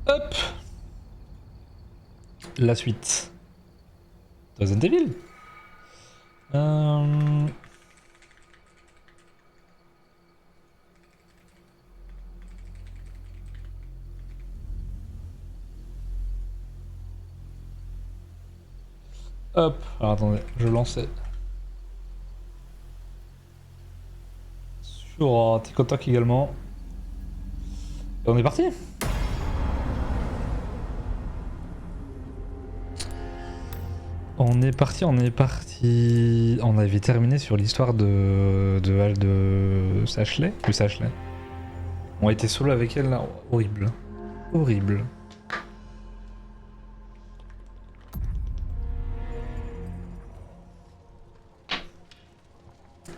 Hop. La suite. Resident Evil. Hop. Alors attendez, je lançais. Sur TikTok également. Et on est parti. On est parti, on est parti. On avait terminé sur l'histoire de Ashley. Plus Ashley. On a été solo avec elle là. Horrible. Horrible.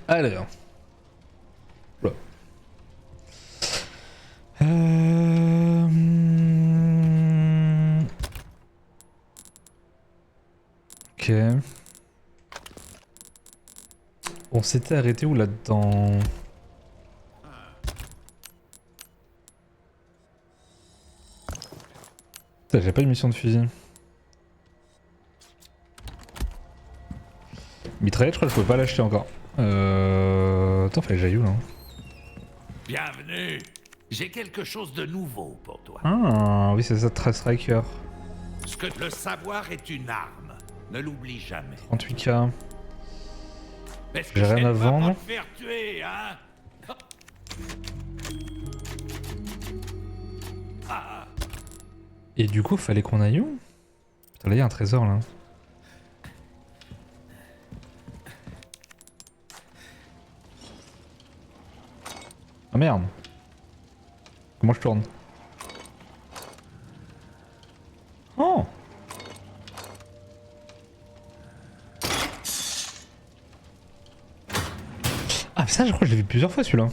Alors. Oula. Ok. On s'était arrêté où là-dedans? J'ai pas une mission de fusil. Mitraillette, je crois que je pouvais pas l'acheter encore. Attends, fallait que j'aille où là? Bienvenue. J'ai quelque chose de nouveau pour toi. Ah, oui, c'est ça, Trace Striker. Ce que le savoir est une arme. Ne l'oublie jamais. 38K. Est-ce J'ai que rien j'aime à pas vendre. te faire tuer, hein? Ah, Et du coup, fallait qu'on aille où? Putain, là, il y a un trésor là. Ah merde. Comment je tourne? Oh! Ah, ça, je crois que je l'ai vu plusieurs fois celui-là.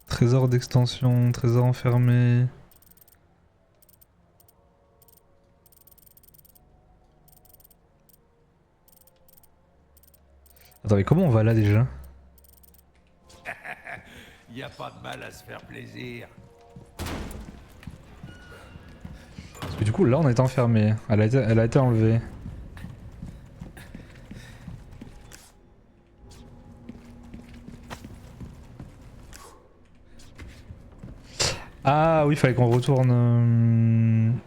Trésor d'extension, trésor enfermé. Attends, mais comment on va là déjà? y a pas de mal à se faire plaisir. Parce que du coup, là, on a été enfermé. Elle a été enlevée. Ah oui, il fallait qu'on retourne.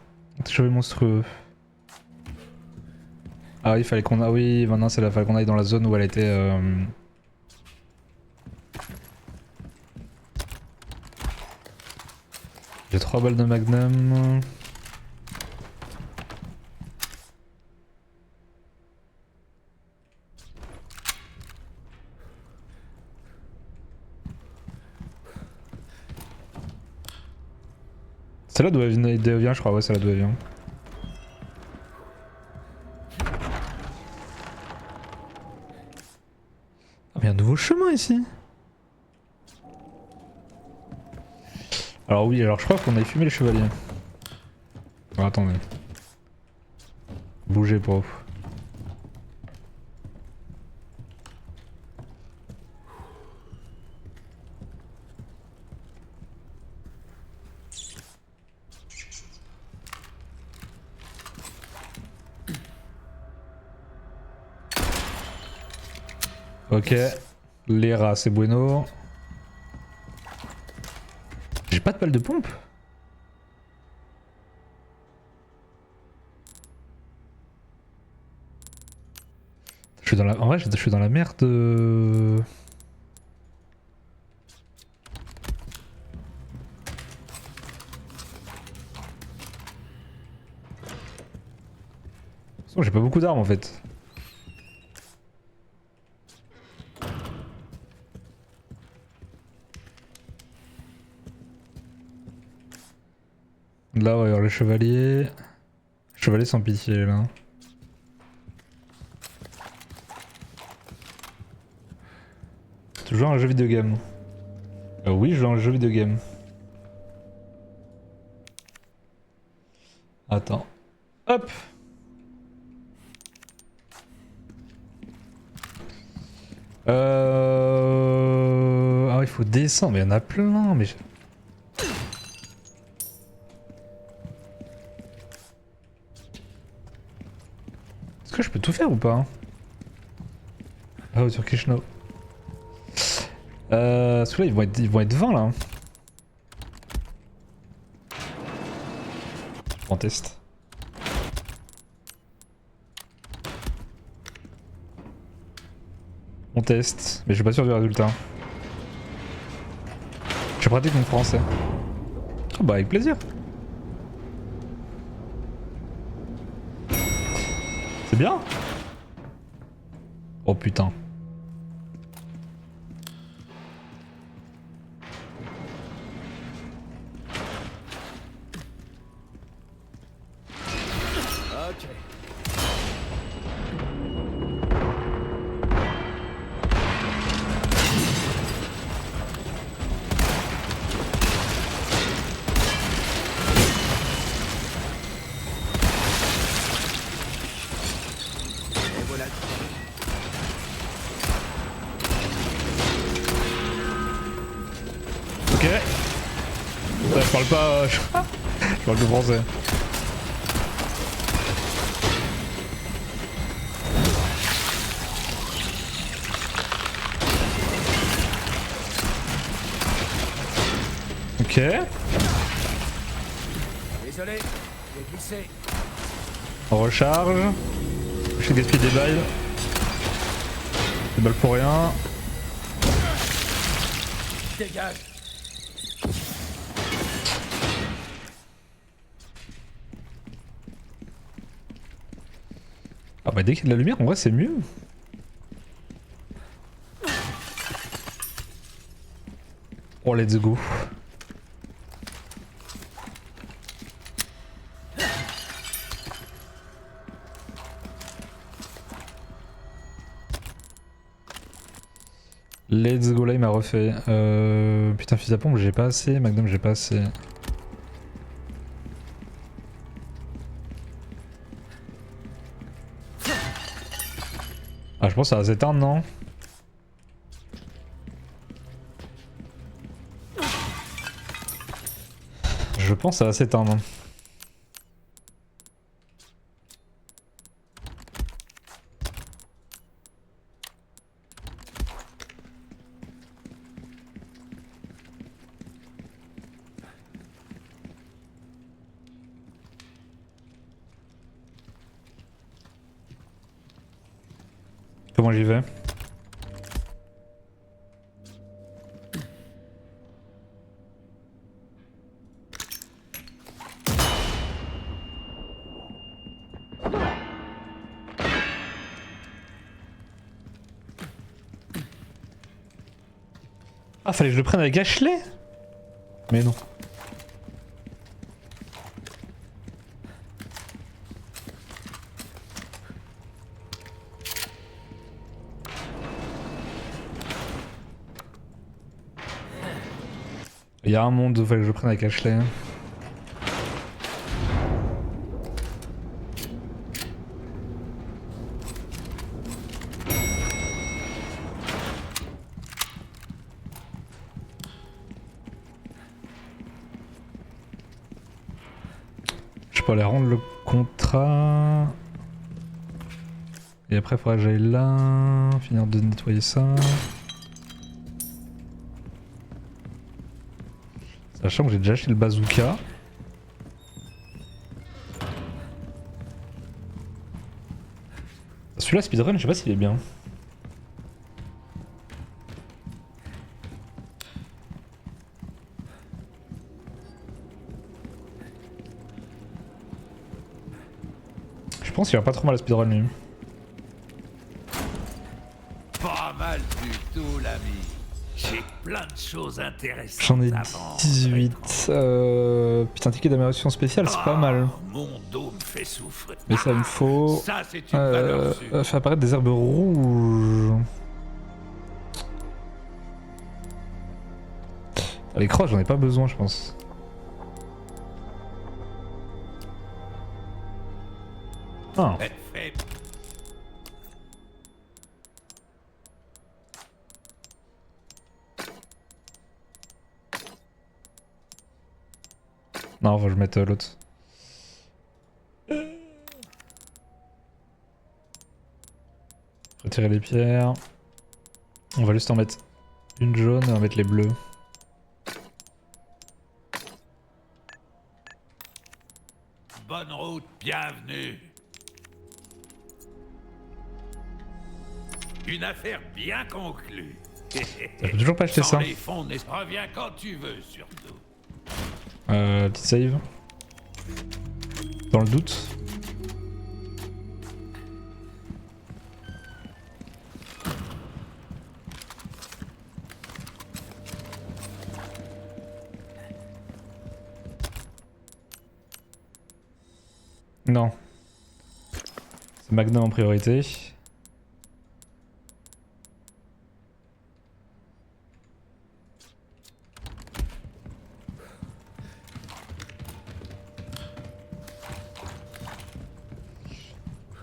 Cheveux monstrueux. Ah oui, il fallait qu'on. Ah oui, maintenant c'est là, fallait qu'on aille dans la zone où elle était. J'ai 3 balles de magnum. C'est là d'où elle vient, je crois, ouais, c'est là d'où elle vient. Ah, mais il y a un nouveau chemin ici. Alors oui, alors je crois qu'on aille fumer les chevaliers. Alors, attendez. Bougez pas. Ok. Les rats, c'est bueno. J'ai pas de balle de pompe. Je suis dans la... En vrai, je suis dans la merde. J'ai pas beaucoup d'armes en fait. Là, ouais, alors les chevaliers. Chevaliers sans pitié là. Toujours un jeu vidéo game. Oui, je joue à un jeu vidéo game. Attends. Hop. Ah il faut descendre, mais il y en a plein, mais... Est-ce que je peux tout faire ou pas? Ah, sur Krishna. Ceux-là ils vont être 20 là. On teste. On teste, mais je suis pas sûr du résultat. Je pratique mon français. Oh bah avec plaisir. C'est bien. Oh putain. Ok. Et voilà. Ok. Ouais, je parle pas... je parle que français. Ok. Désolé, j'ai glissé. On recharge. Je gaspille des balles. Des balles pour rien. Dégage. Ah bah dès qu'il y a de la lumière en vrai c'est mieux. Oh let's go. Let's go, là il m'a refait. Putain, fusil à pompe j'ai pas assez, Magnum j'ai pas assez. Ah je pense que ça va s'éteindre non? Je pense que ça va s'éteindre. Comment j'y vais? Ah fallait que je le prenne avec Ashley? Mais non. Il y a un monde où il fallait que je le prenne avec Ashley. Je peux aller rendre le contrat. Et après il faudra que j'aille là, finir de nettoyer ça. Sachant que j'ai déjà acheté le bazooka. Celui-là speedrun je sais pas s'il est bien. Je pense qu'il va pas trop mal à speedrun lui. Pas mal du tout, l'ami. J'ai plein de choses intéressantes. J'en ai à vendre. 18. Putain, ticket d'amélioration spéciale, c'est pas mal. Mon dos me fait souffrir. Mais ça me faut. Ça, c'est une valeur sûre. Faire apparaître des herbes rouges. Les crosses, j'en ai pas besoin, je pense. Ah. Fais. Non, faut que je mette l'autre. Retirer les pierres. On va juste en mettre une jaune et on va mettre les bleus. Bonne route, bienvenue. Une affaire bien conclue. Je peux toujours pas acheter Sans ça. les fonds, reviens quand tu veux, surtout. Petit save. Dans le doute. Non. C'est Magnum en priorité.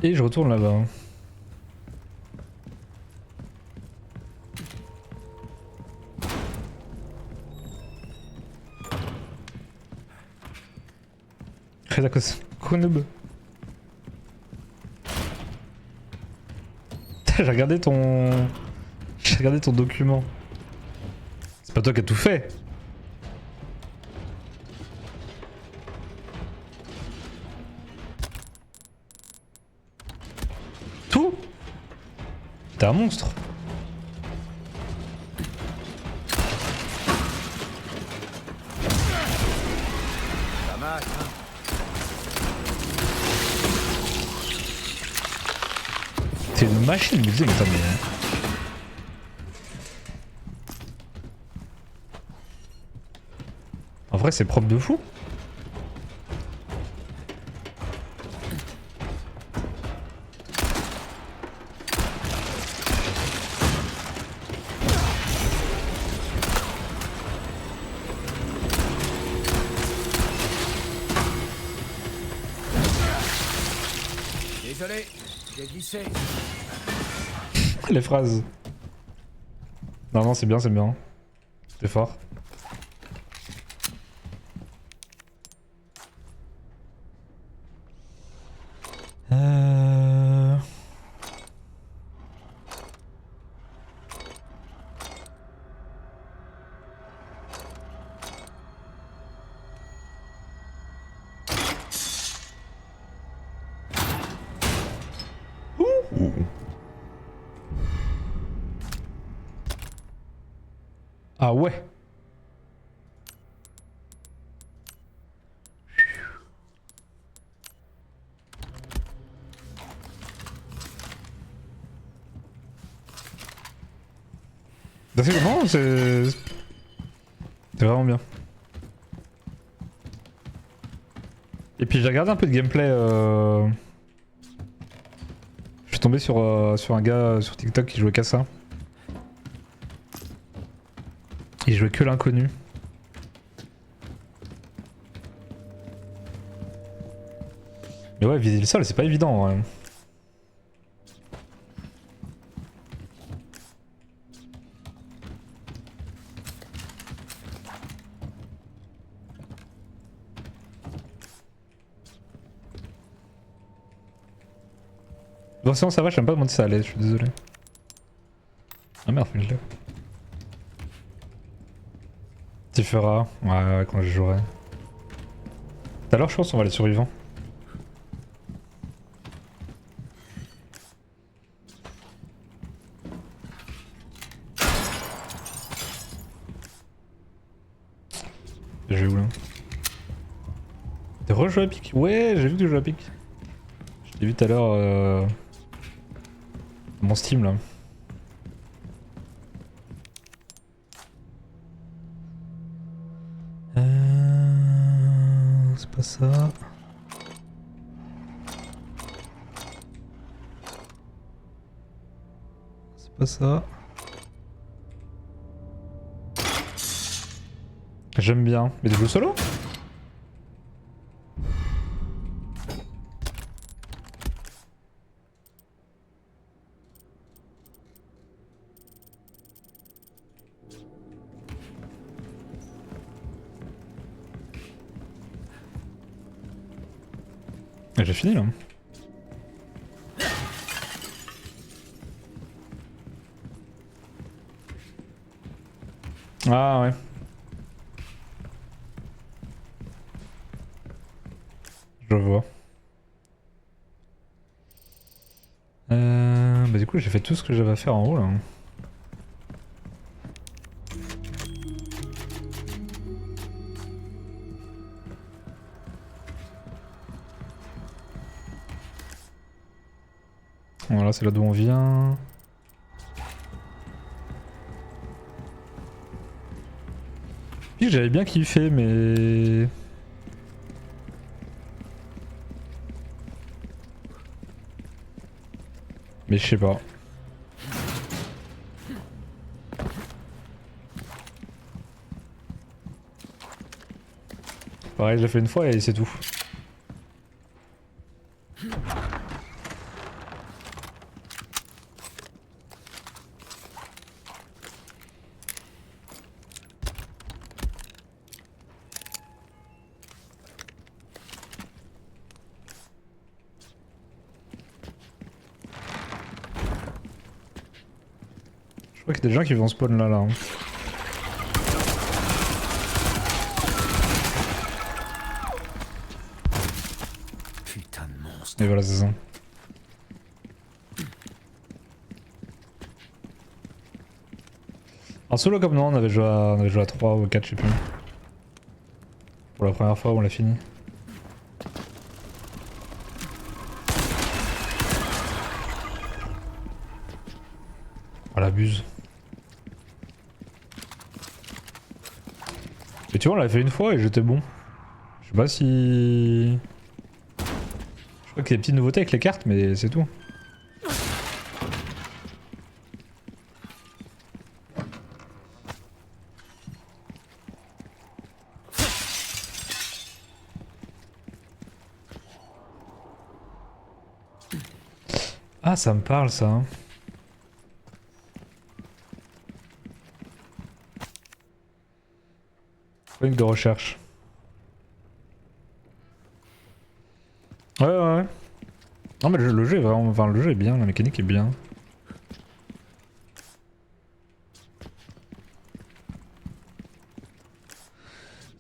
Et je retourne là-bas. Redakos Konub. J'ai regardé ton... J'ai regardé ton document. C'est pas toi qui as tout fait. Tout? T'es un monstre. Ça marche, hein. C'est une machine de musique, attends, mais... En vrai, c'est propre de fou. Désolé, j'ai glissé. Les phrases. Non, non, c'est bien, c'est bien. C'est fort. Ah ouais. Non, c'est vraiment bien. Et puis j'ai regardé un peu de gameplay. Je suis tombé sur un gars sur TikTok qui jouait qu'à ça. Il jouait que l'inconnu. Mais ouais, viser le sol, c'est pas évident. Ouais. Bon, sinon ça va, je sais même pas demander si ça allait, je suis désolé. Ah merde, fais-le. Tu feras, ouais, quand je jouerai. Tout à l'heure, je pense qu'on va aller survivants. Je vais où là? T'as rejoué à pic? Ouais, j'ai vu que tu jouais à pic. Je t'ai vu tout à l'heure mon Steam là. C'est pas ça. C'est pas ça. J'aime bien. Mais tu joues solo? Ah, j'ai fini là. Ah ouais. Je vois. Bah du coup j'ai fait tout ce que j'avais à faire en haut là. Voilà, c'est là d'où on vient. Puis j'avais bien kiffé mais... Mais je sais pas. Pareil, je l'ai fait une fois et c'est tout. Je crois qu'il y a des gens qui vont spawn là. Hein. Putain de monstre. Et voilà, c'est ça. En solo comme non, on avait joué à 3 ou 4, je sais plus. Pour la première fois, on l'a fini. Oh l'abuse. Et tu vois, on l'a fait une fois et j'étais bon. Je sais pas si... Je crois qu'il y a des petites nouveautés avec les cartes, mais c'est tout. Ah, ça me parle ça. Hein. Chronique de recherche. Ouais, ouais, ouais. Non, mais le jeu est vraiment. Enfin, le jeu est bien, la mécanique est bien.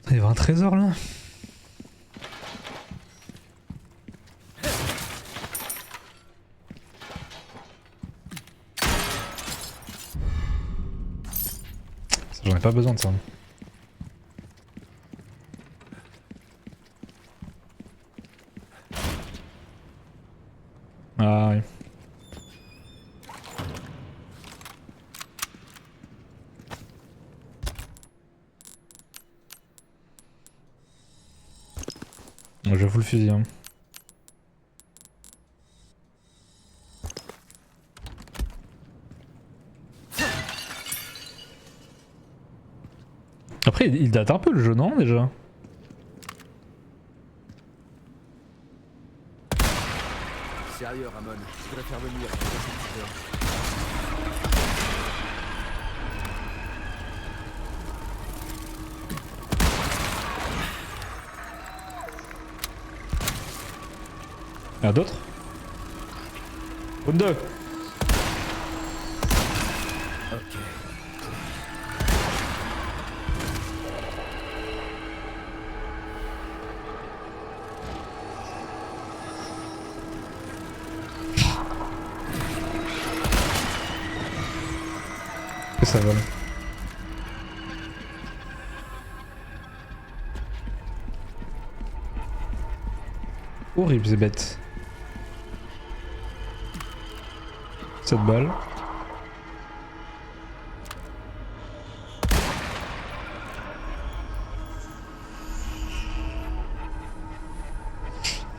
Il y avait un trésor là. J'en ai pas besoin de ça. Ah oui. Je fous le fusil. Hein. Après, il date un peu le jeu, non, déjà? Sérieux, Ramon, je peux la faire venir. Il y en a d'autres? Round 2. Ok. Que ça vole. Horrible ces bêtes. 7 balles. «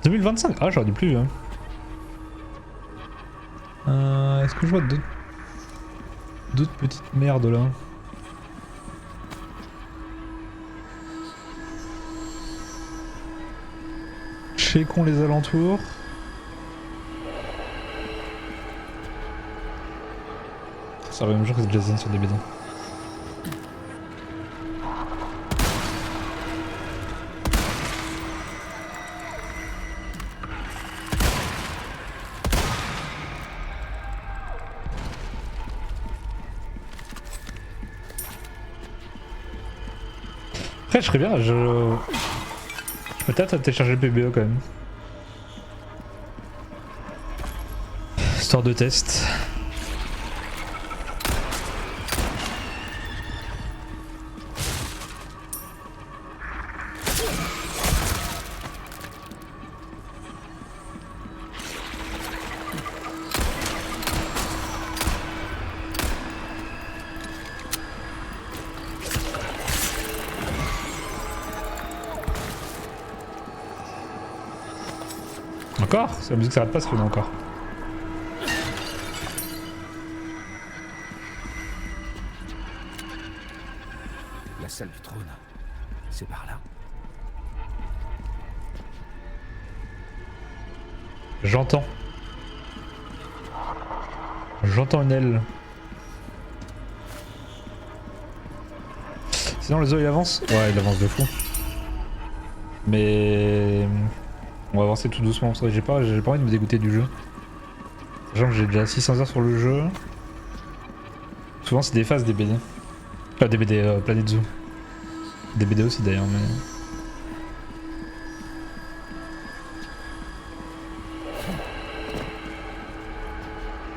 2025 » Ah, j'aurais dû plus. Hein. Est-ce que je vois d'autres petites merdes là? Checkons les alentours. Ça va même jour que Jason sur des BD. Après je serais bien, je... Peut-être télécharger le PBE quand même. Histoire de test. Encore? La musique s'arrête pas, ça fait encore. La salle du trône. C'est par là. J'entends. J'entends une aile. Sinon le zoo il avance? Ouais, il avance de fou. Mais... On va avancer tout doucement, parce que j'ai pas envie de me dégoûter du jeu. Sachant que j'ai déjà 600 heures sur le jeu. Souvent c'est des phases des BD. Enfin des BD Planet Zoo. Des BD aussi d'ailleurs, mais...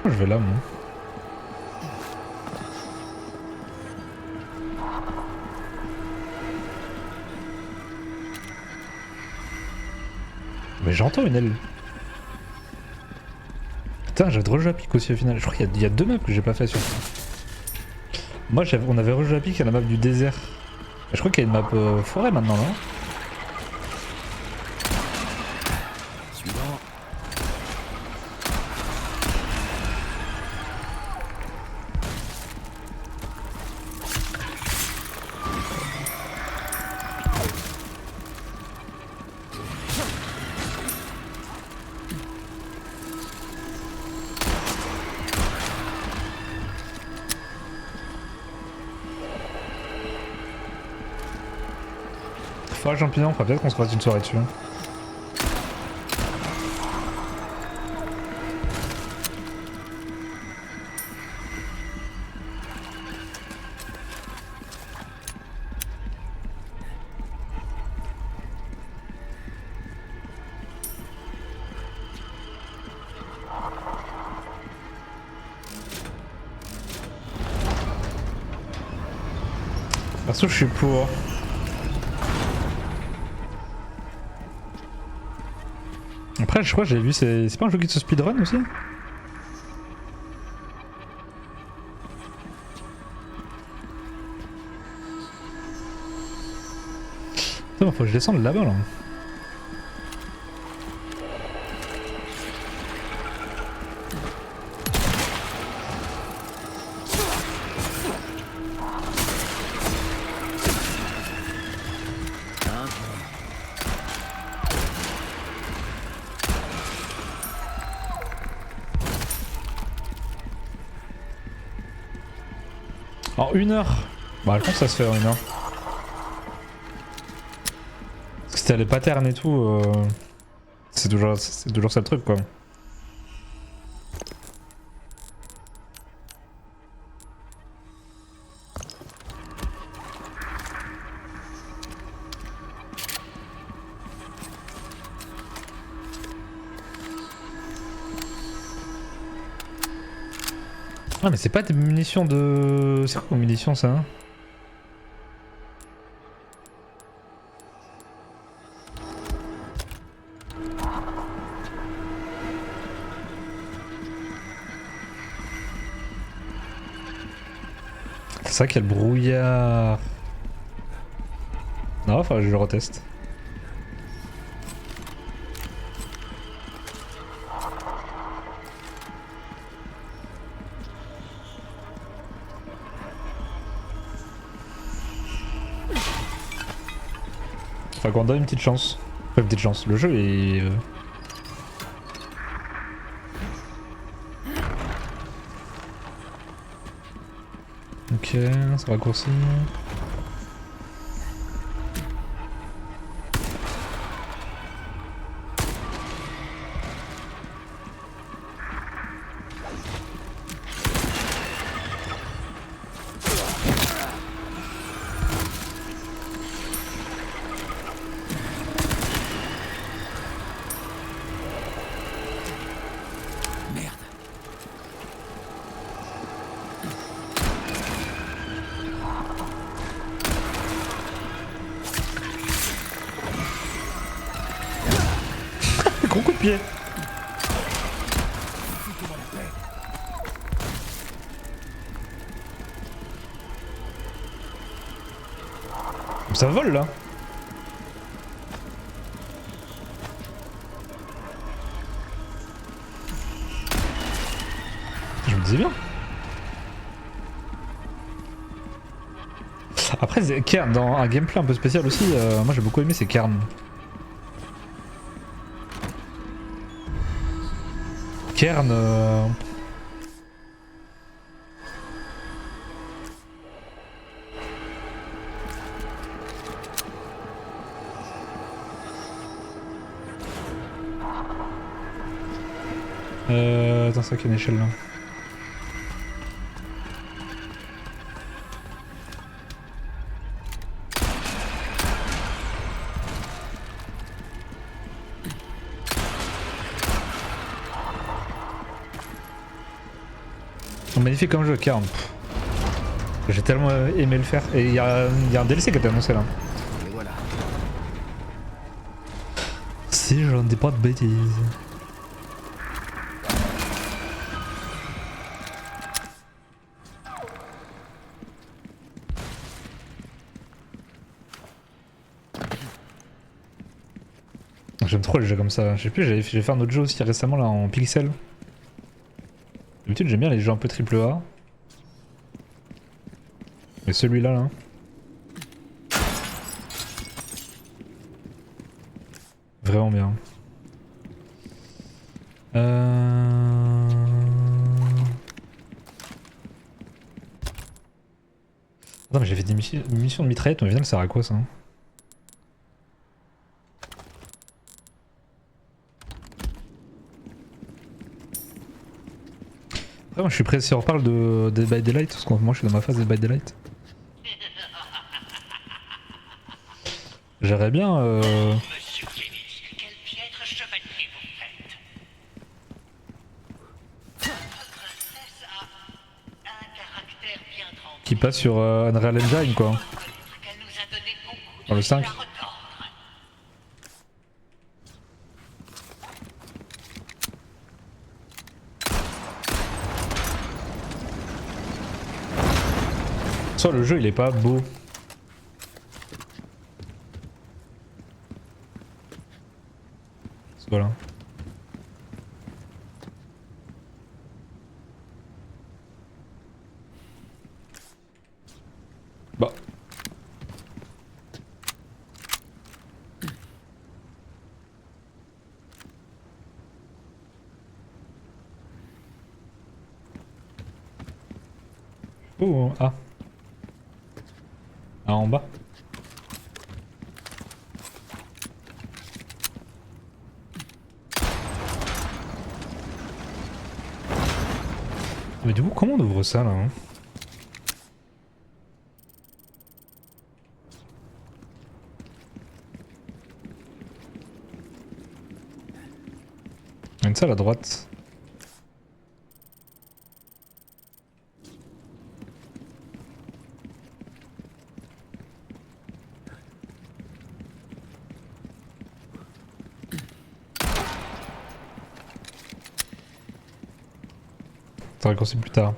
Je vais là moi. Mais j'entends une aile. Putain, j'ai rejoué à pic aussi au final. Je crois qu'il y a 2 maps que j'ai pas fait sur ça. Moi, on avait rejoué à pic à la map du désert. Je crois qu'il y a une map forêt maintenant, non? Suivant. Forage champignon, faudra peut-être qu'on se fasse une soirée dessus. Perso, je suis pour. Après, je crois que j'ai vu, c'est pas un jeu qui se speedrun aussi? Attends, faut que je descende là-bas là. En 1 heure. Bah je pense que ça se fait en 1 heure. Parce que c'était les patterns et tout, c'est toujours ça le truc quoi. Ah mais c'est pas des munitions de... C'est quoi comme munitions ça hein? C'est ça qu'il y a le brouillard. Non, enfin je le reteste. Enfin qu'on donne une petite chance. Enfin une petite chance, le jeu est... Ok, ça raccourcit. Bon coup de pied. Ça vole là. Je me disais bien. Après Cairn dans un gameplay un peu spécial aussi, moi j'ai beaucoup aimé c'est Cairn. Cairn attends, c'est vrai qu'il y a une échelle là. Magnifique comme jeu, Cairn. J'ai tellement aimé le faire. Et il y a un DLC qui a été annoncé là. Et voilà. Si j'en dis pas de bêtises. J'aime trop les jeux comme ça. Je sais plus, j'ai fait un autre jeu aussi récemment là en pixel. D'habitude j'aime bien les jeux un peu triple A. Mais celui-là là. Vraiment bien. Attends mais j'ai fait des missions de mitraillette, mais au final ça sert à quoi ça? Après moi je suis prêt si on reparle de Dead by Daylight, parce que moi je suis dans ma phase Dead by Daylight. J'aimerais bien Monsieur Kévis, quel piètre chevalier vous faites? Votre princesse a un caractère bien trempé. qui passe sur Unreal Engine quoi. Reconnaître qu'elle nous a donné beaucoup Dans le de fil 5. à retordre. Soit le jeu il est pas beau. Voilà. Bah. Oh, ah. Ah, en bas. Mais du coup, comment on ouvre ça là hein? Il y a une salle à droite. Ça raccourci plus tard.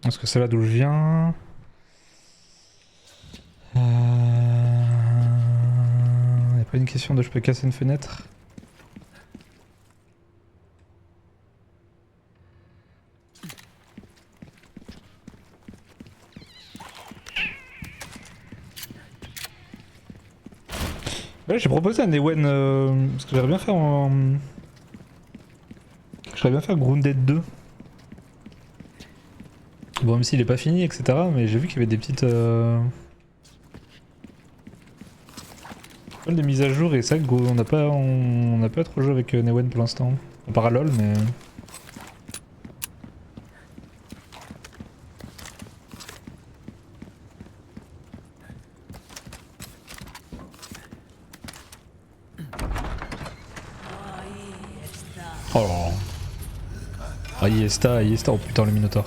Est-ce que c'est là d'où je viens? Y'a pas une question de je peux casser une fenêtre? Ouais, j'ai proposé à Newen parce que j'aimerais bien faire j'aimerais bien faire Grounded 2. Bon, même s'il est pas fini, etc. Mais j'ai vu qu'il y avait des petites des mises à jour et c'est vrai qu'on n'a pas trop joué avec Newen pour l'instant. En parallèle, mais. Oh là là. Ah Iesta, oh putain le Minotaur.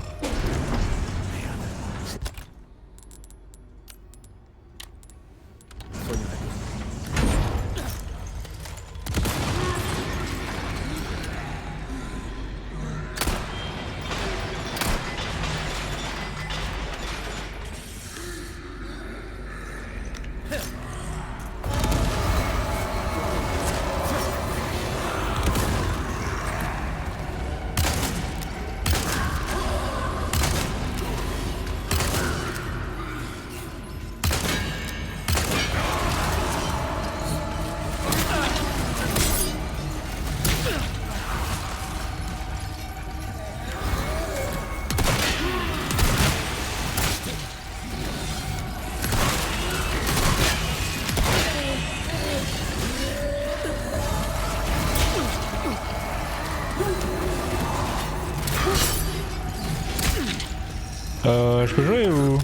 Je peux jouer ou...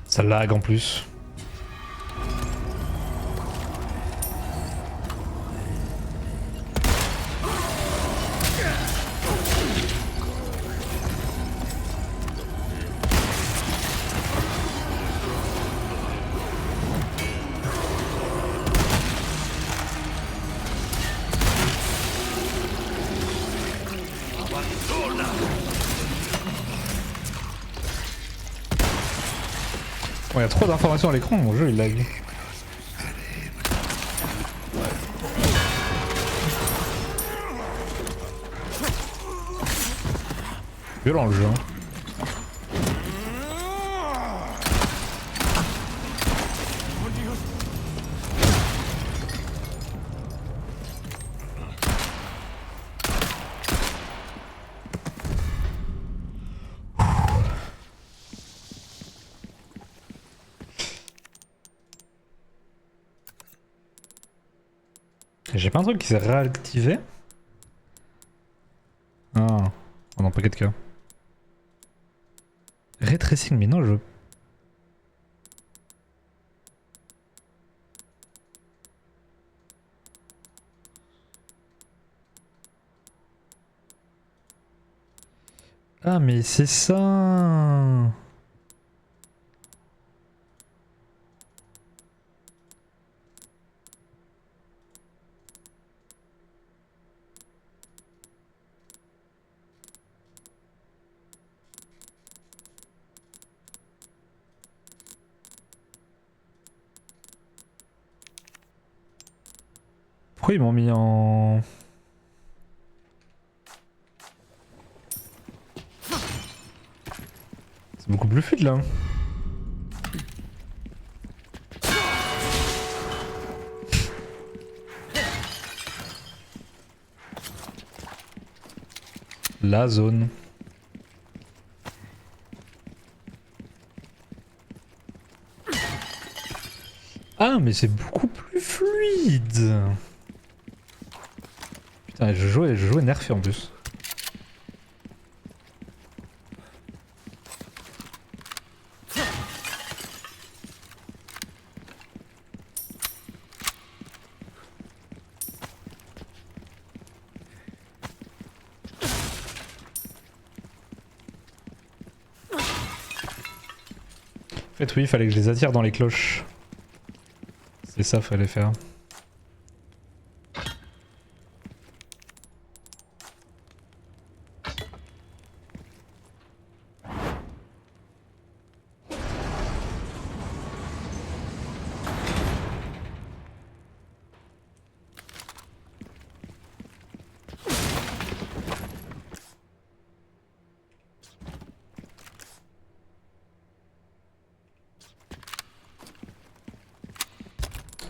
Ça lag en plus. Bon, y a trop d'informations à l'écran, mon jeu il lag. Violent le jeu. Hein. J'ai pas un truc qui s'est réactivé? Ah, oh non, pas de cas. Ray tracing, mais non, je... Ah, mais c'est ça. Pourquoi ils m'ont mis en... C'est beaucoup plus fluide là. La zone. Ah mais c'est beaucoup plus fluide. Putain, je jouais nerfé en plus. En fait oui, il fallait que je les attire dans les cloches. C'est ça fallait faire.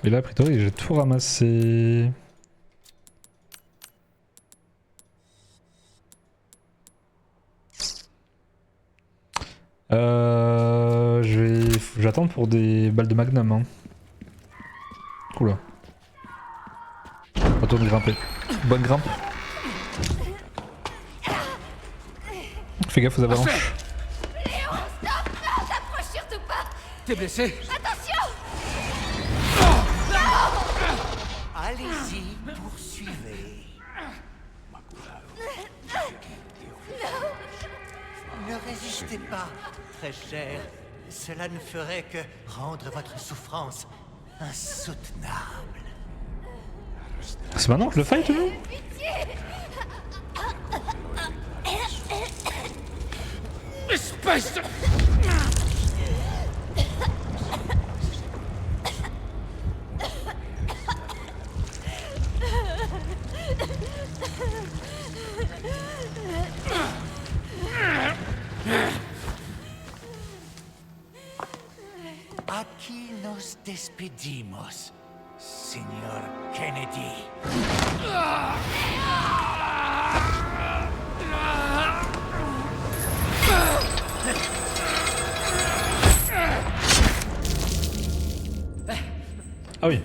Et là, a priori, j'ai tout ramassé. Je vais attendre pour des balles de magnum. Hein. Oula. Retourne grimper. Bonne grimpe. Fais gaffe aux avalanches. Léon, stop! Non, t'approches surtout pas! T'es blessé? Attention! Allez-y, poursuivez. Ne résistez pas, très cher. Cela ne ferait que rendre votre souffrance insoutenable. C'est maintenant que je le fight toujours? Espèce de... Aquí nos despedimos, señor Kennedy. Ah oui.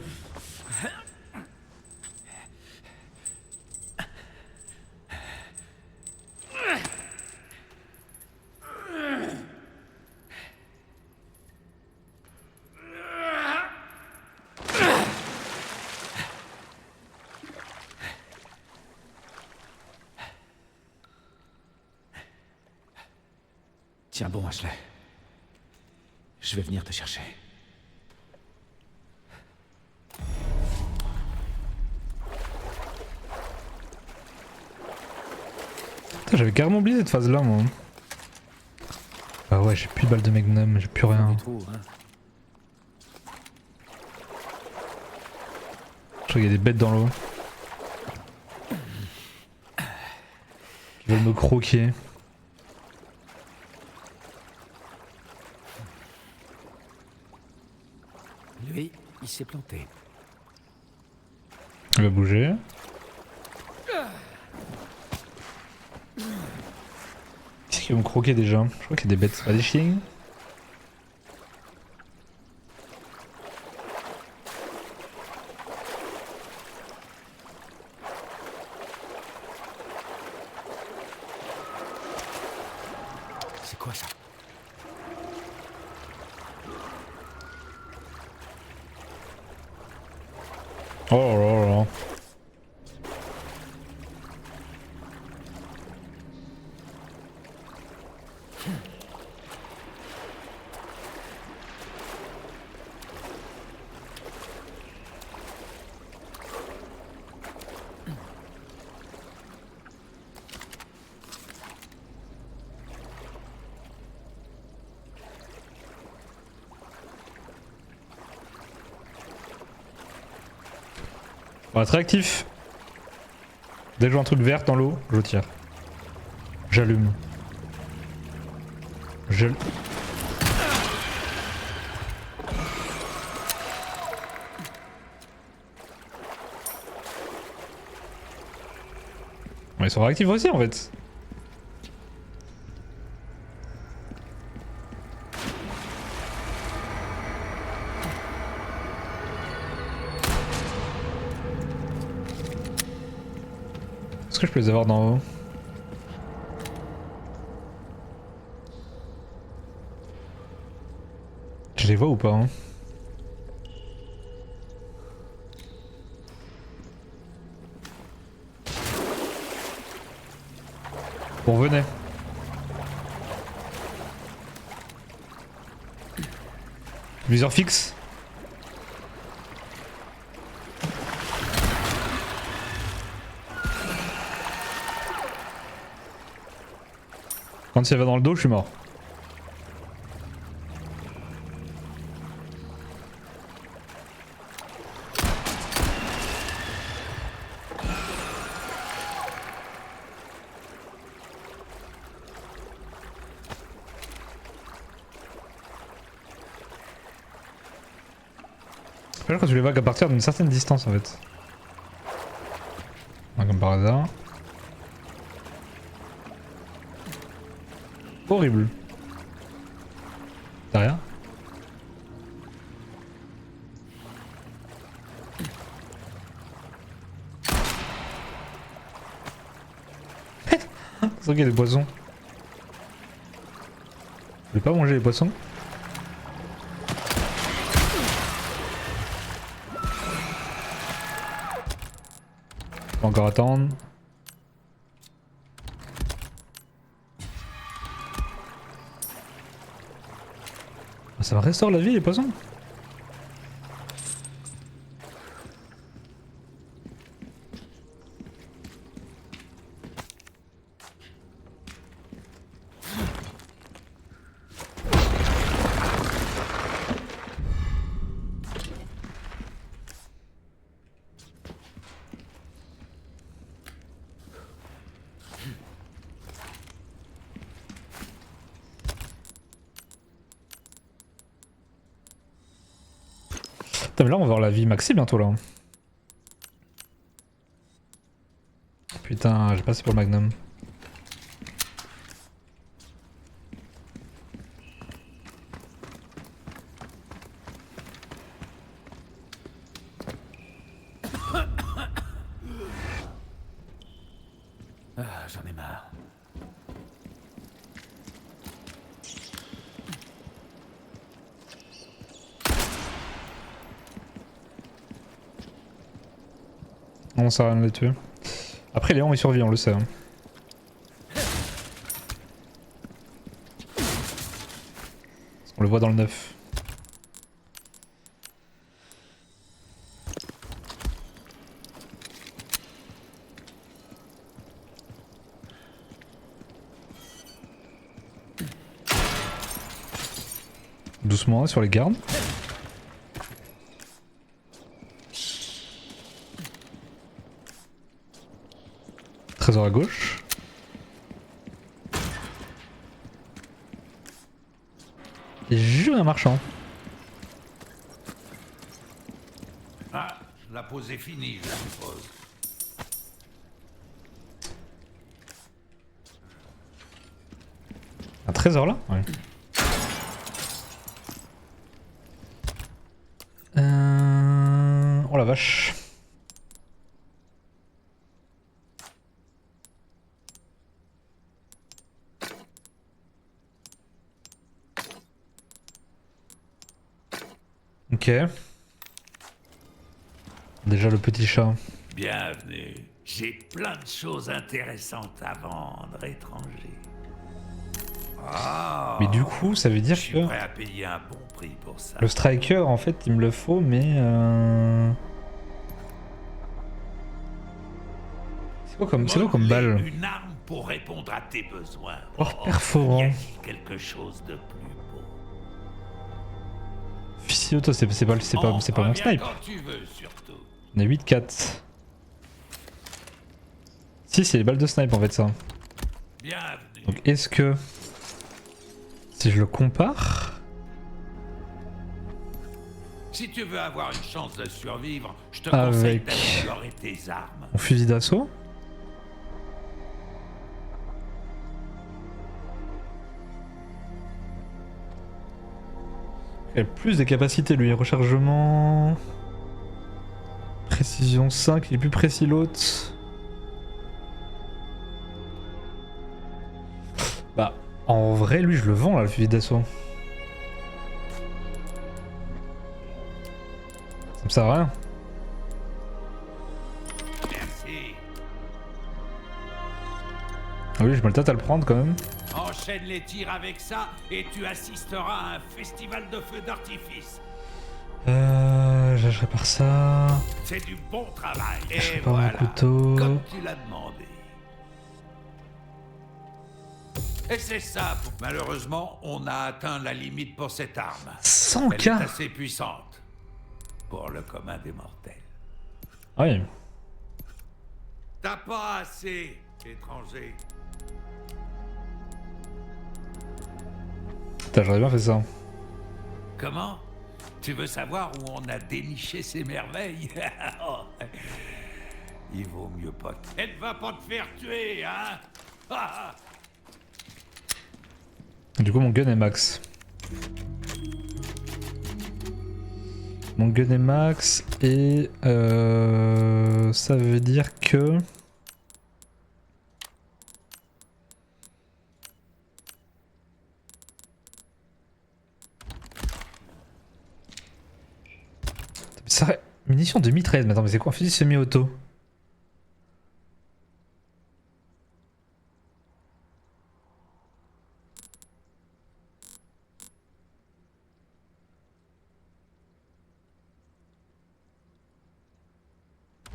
Tiens bon, Ashley. Je vais venir te chercher. Putain, j'avais carrément oublié cette phase là moi. Ah ouais, j'ai plus de balles de magnum, j'ai plus rien. Trop, hein. Je crois qu'il y a des bêtes dans l'eau. Qui veulent me croquer. Lui, il s'est planté. Il va bouger. Qu'est-ce qu'ils vont me croquer déjà? Je crois qu'il y a des bêtes. Pas des chiens? C'est quoi ça? Oh là là là. On va être réactif. Dès que je vois un truc vert dans l'eau, je tire. J'allume. Ouais, ils sont réactifs aussi en fait. Est-ce que je peux les avoir d'en haut? Je les vois ou pas hein? Bon, venez. Viseur fixe. Quand il va dans le dos, je suis mort. C'est quand tu les vois qu'à partir d'une certaine distance en fait. Ouais, comme par hasard. Horrible. T'as rien? C'est vrai qu'il y a des poissons. Je vais pas manger les poissons. Faut encore attendre. Ça me restaure la vie les poissons. Putain, mais là on va avoir la vie maxi bientôt là. Putain, j'ai passé pour le magnum. Ah, j'en ai marre. Non, ça sert à rien de les tuer. Après Léon il survit, on le sait. Hein. On le voit dans le 9. Doucement sur les gardes. Trésor à gauche. Et jure un marchand. Ah, la pause est finie, je suppose. Un trésor là? Ouais. Oh la vache. Ok. Déjà le petit chat. Bienvenue. J'ai plein de choses intéressantes à vendre, étranger. Ah, Mais du coup, ça veut je dire suis que prêt à payer un bon prix pour ça. le striker, en fait, il me le faut, mais c'est quoi comme balle? Une arme pour répondre à tes besoins. Or perforant. Y a-t-il quelque chose de plus beau? Fusil auto, c'est pas mon snipe. Quand tu veux, surtout. On est 8-4. Si, c'est les balles de snipe en fait ça. Bienvenue. Donc est-ce que si je le compare, Si tu veux avoir une chance de survivre, je te Avec- conseille d'améliorer tes armes. mon fusil d'assaut, il a plus de capacités lui, rechargement, précision 5, il est plus précis l'autre. Bah en vrai lui je le vends là le fusil d'assaut. Ça me sert à rien. Merci. Ah oui je me le tâte à le prendre quand même. Enchaîne les tirs avec ça et tu assisteras à un festival de feux d'artifice. Je répare ça. C'est du bon travail. Je Et répare voilà, mon couteau. comme tu l'as demandé. Et c'est ça. Malheureusement, on a atteint la limite pour cette arme. 100 Elle k. est assez puissante pour le commun des mortels. Oui. T'as pas assez, étranger. Putain j'aurais bien fait ça. Comment? Tu veux savoir où on a déniché ces merveilles? Oh, il vaut mieux pas. Elle va pas te faire tuer, hein? Du coup mon gun est max. Mon gun est max et ça veut dire que... Ça... Munitions de mitrailleuse, mais attends mais c'est quoi un fusil semi-auto?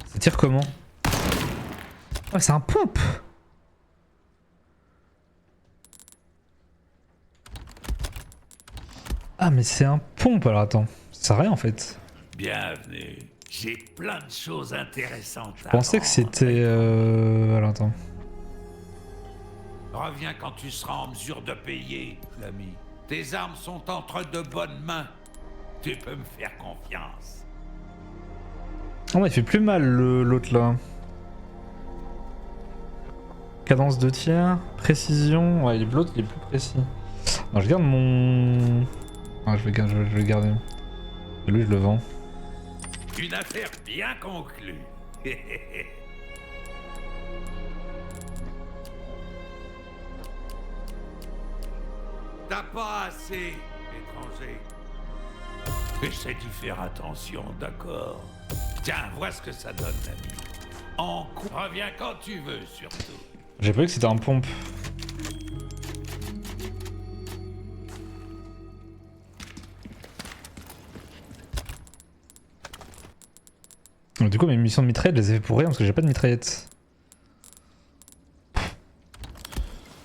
Ça tire comment? Ouais c'est un pompe. Ah mais c'est un pompe alors attends. Ça sert à rien en fait. Bienvenue. J'ai plein de choses intéressantes. Je pensais que c'était... Alors attends. Reviens quand tu seras en mesure de payer, l'ami. Tes armes sont entre de bonnes mains. Tu peux me faire confiance. Oh, il fait plus mal l'autre là. Cadence 2 tiers, précision. Ouais, l'autre il est plus précis. Non, je garde mon. Ah, je vais le garder. Et lui, je le vends. Une affaire bien conclue. T'as pas assez, étranger. Essaie d'y faire attention, d'accord? Tiens, vois ce que ça donne, l'ami. Reviens quand tu veux, surtout. J'ai pas vu que c'était un pompe. Donc, du coup, mes missions de mitraillette, je les ai fait pour rien parce que j'ai pas de mitraillette.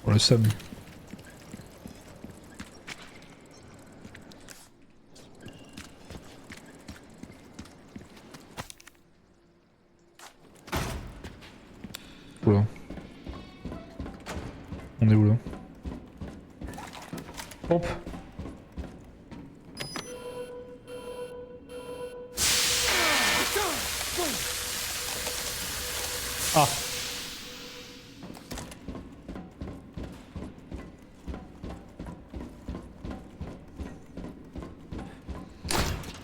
Pour le sub. Oula. On est où là? Hop. Ah.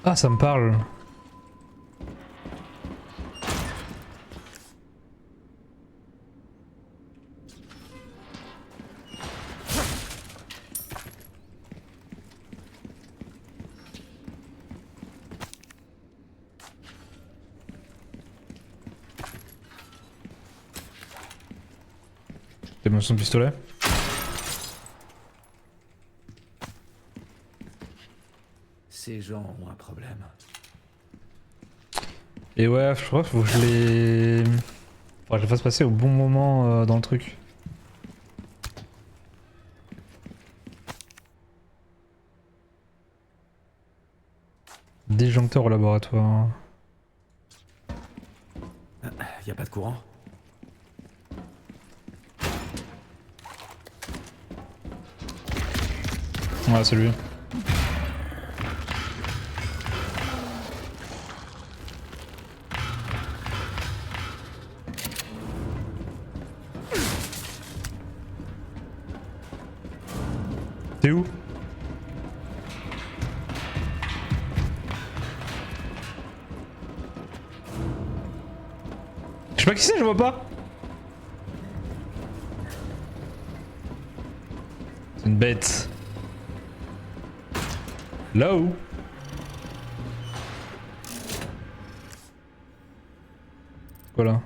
Ah, ça me parle. T'as son pistolet? Ces gens ont un problème. Et ouais, je crois qu'il faut que je les... Faut que je les fasse passer au bon moment dans le truc. Disjoncteur au laboratoire. Y a pas de courant? Ouais, c'est lui. T'es où? Je sais pas qui c'est, je vois pas. C'est une bête. Là-haut. Voilà.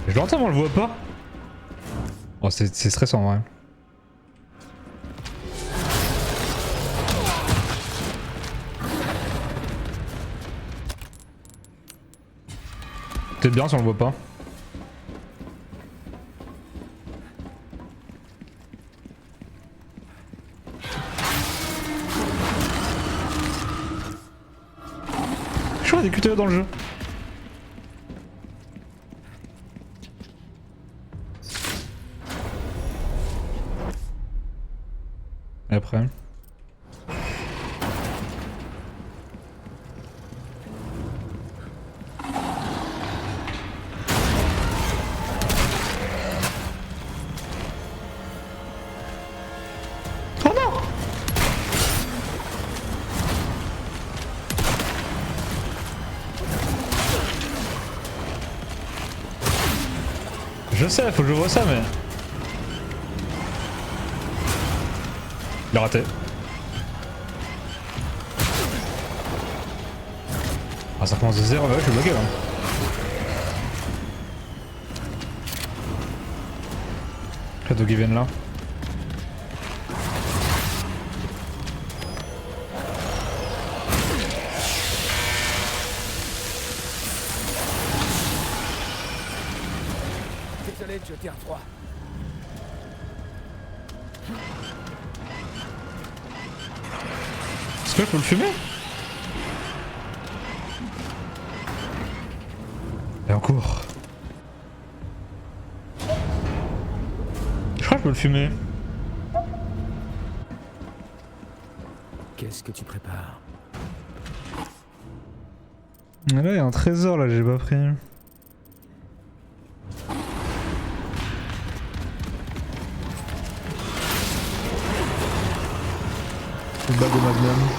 Je l'entends, mais on le voit pas. Oh, c'est stressant, ouais. Peut-être bien si on le voit pas. Je crois qu'il y a des QTE dans le jeu. Et après. Oh non! Je sais, faut que je vois ça, mais... Il a raté. Ah, ça commence de zéro, ouais, je suis bloqué là. Cadeau qui viennent là. Désolé de jeter un froid. Est-ce que je peux le fumer? Et en cours. Je crois je peux le fumer. Qu'est-ce que tu prépares? Mais là, il y a un trésor là, j'ai pas pris. Le bas de Magnum.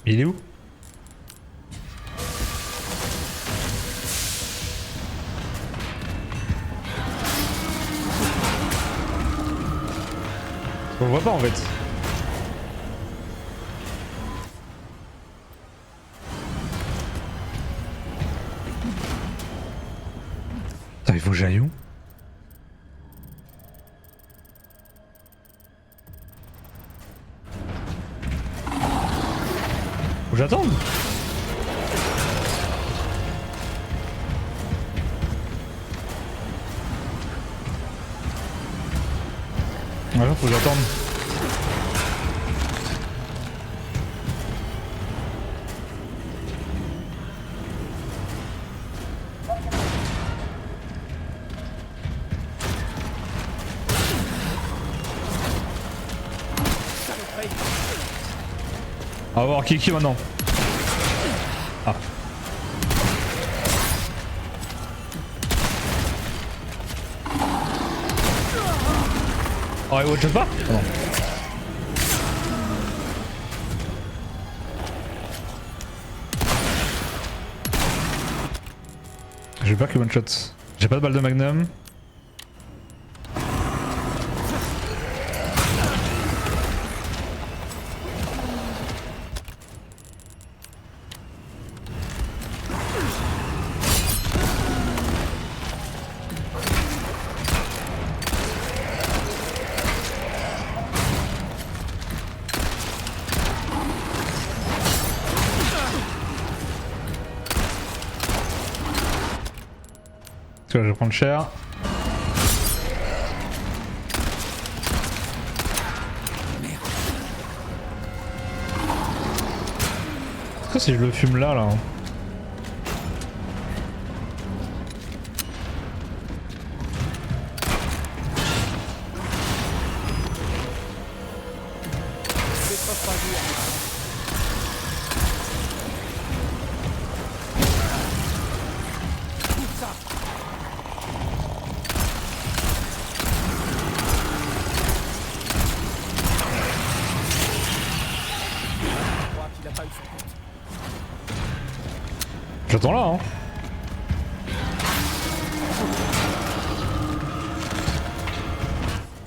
Il est où? On le voit pas en fait. Putain, il faut que j'aille où? Faut que j'attende. Ouais, faut que j'attende. On va voir qui maintenant. Ah. Oh, il watch pas? Oh, non. J'ai peur qu'il one shot. J'ai pas de balle de magnum. Je vais prendre cher. Pourquoi si je le fume là hein. J'attends là hein.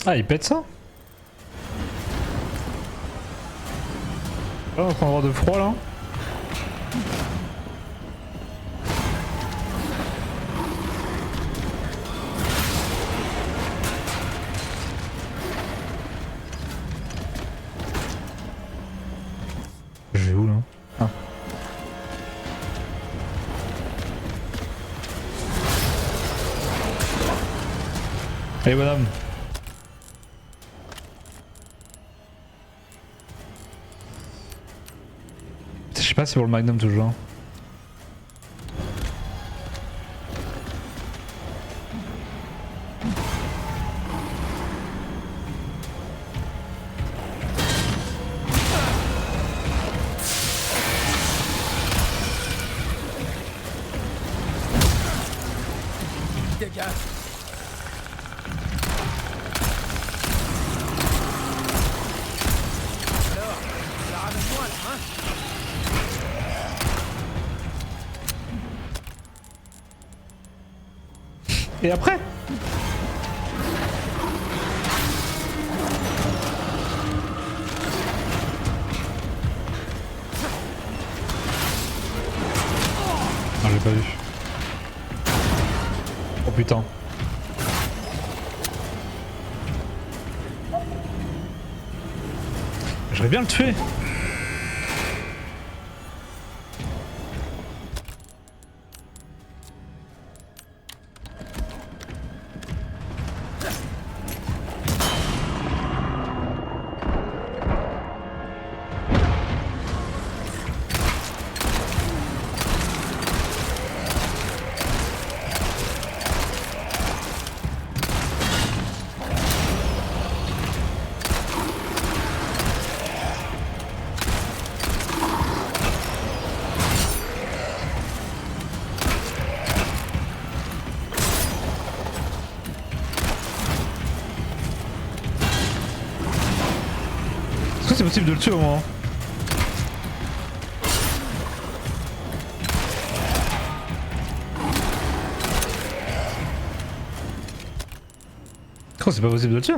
Ah il pète ça. Là on prend un droit de froid là. Je vais où là? Ah. Allez bonhomme. Je sais pas si pour le magnum toujours. Dégage. Et après? Ah j'ai pas vu. Oh putain. J'aurais bien le tuer. que c'est possible de le tuer au moins? Oh, c'est pas possible de le tuer.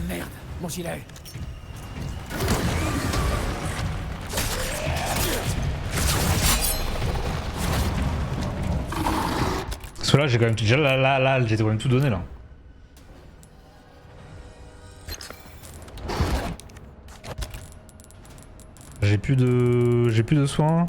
Merde, mon gilet. Parce que là j'ai quand même déjà là j'ai quand même tout donné là. J'ai plus de soins.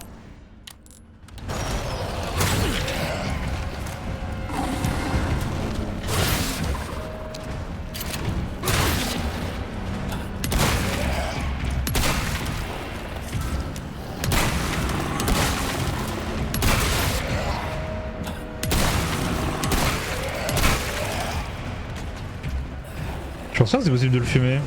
Je pense pas que c'est possible de le fumer.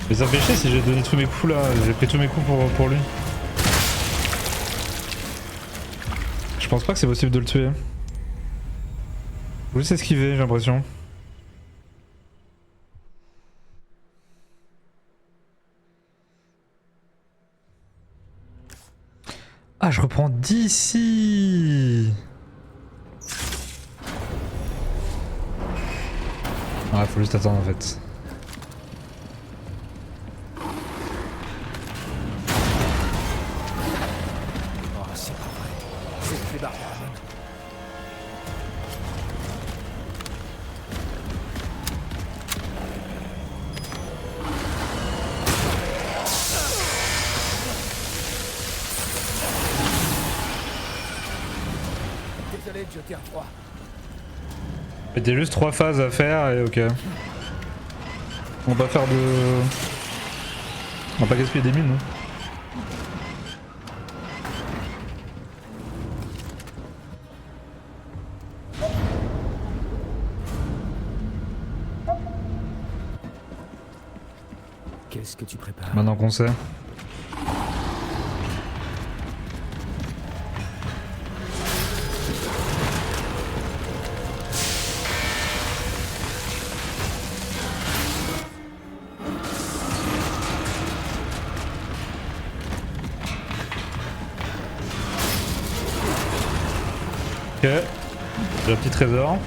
Mais ça me fait chier si j'ai donné tous mes coups là, j'ai pris tous mes coups pour lui. Je pense pas que c'est possible de le tuer. Faut juste esquiver, j'ai l'impression. Ah, je reprends d'ici. Ouais, faut juste attendre en fait. Oh, c'est pas vrai. C'est fait barrer, Ramon. Désolé de jeter un froid. C'était juste 3 phases à faire et ok. On va pas faire de... On va pas gaspiller des mines. Qu'est-ce que tu prépares? Maintenant qu'on sait. Ok, j'ai un petit trésor.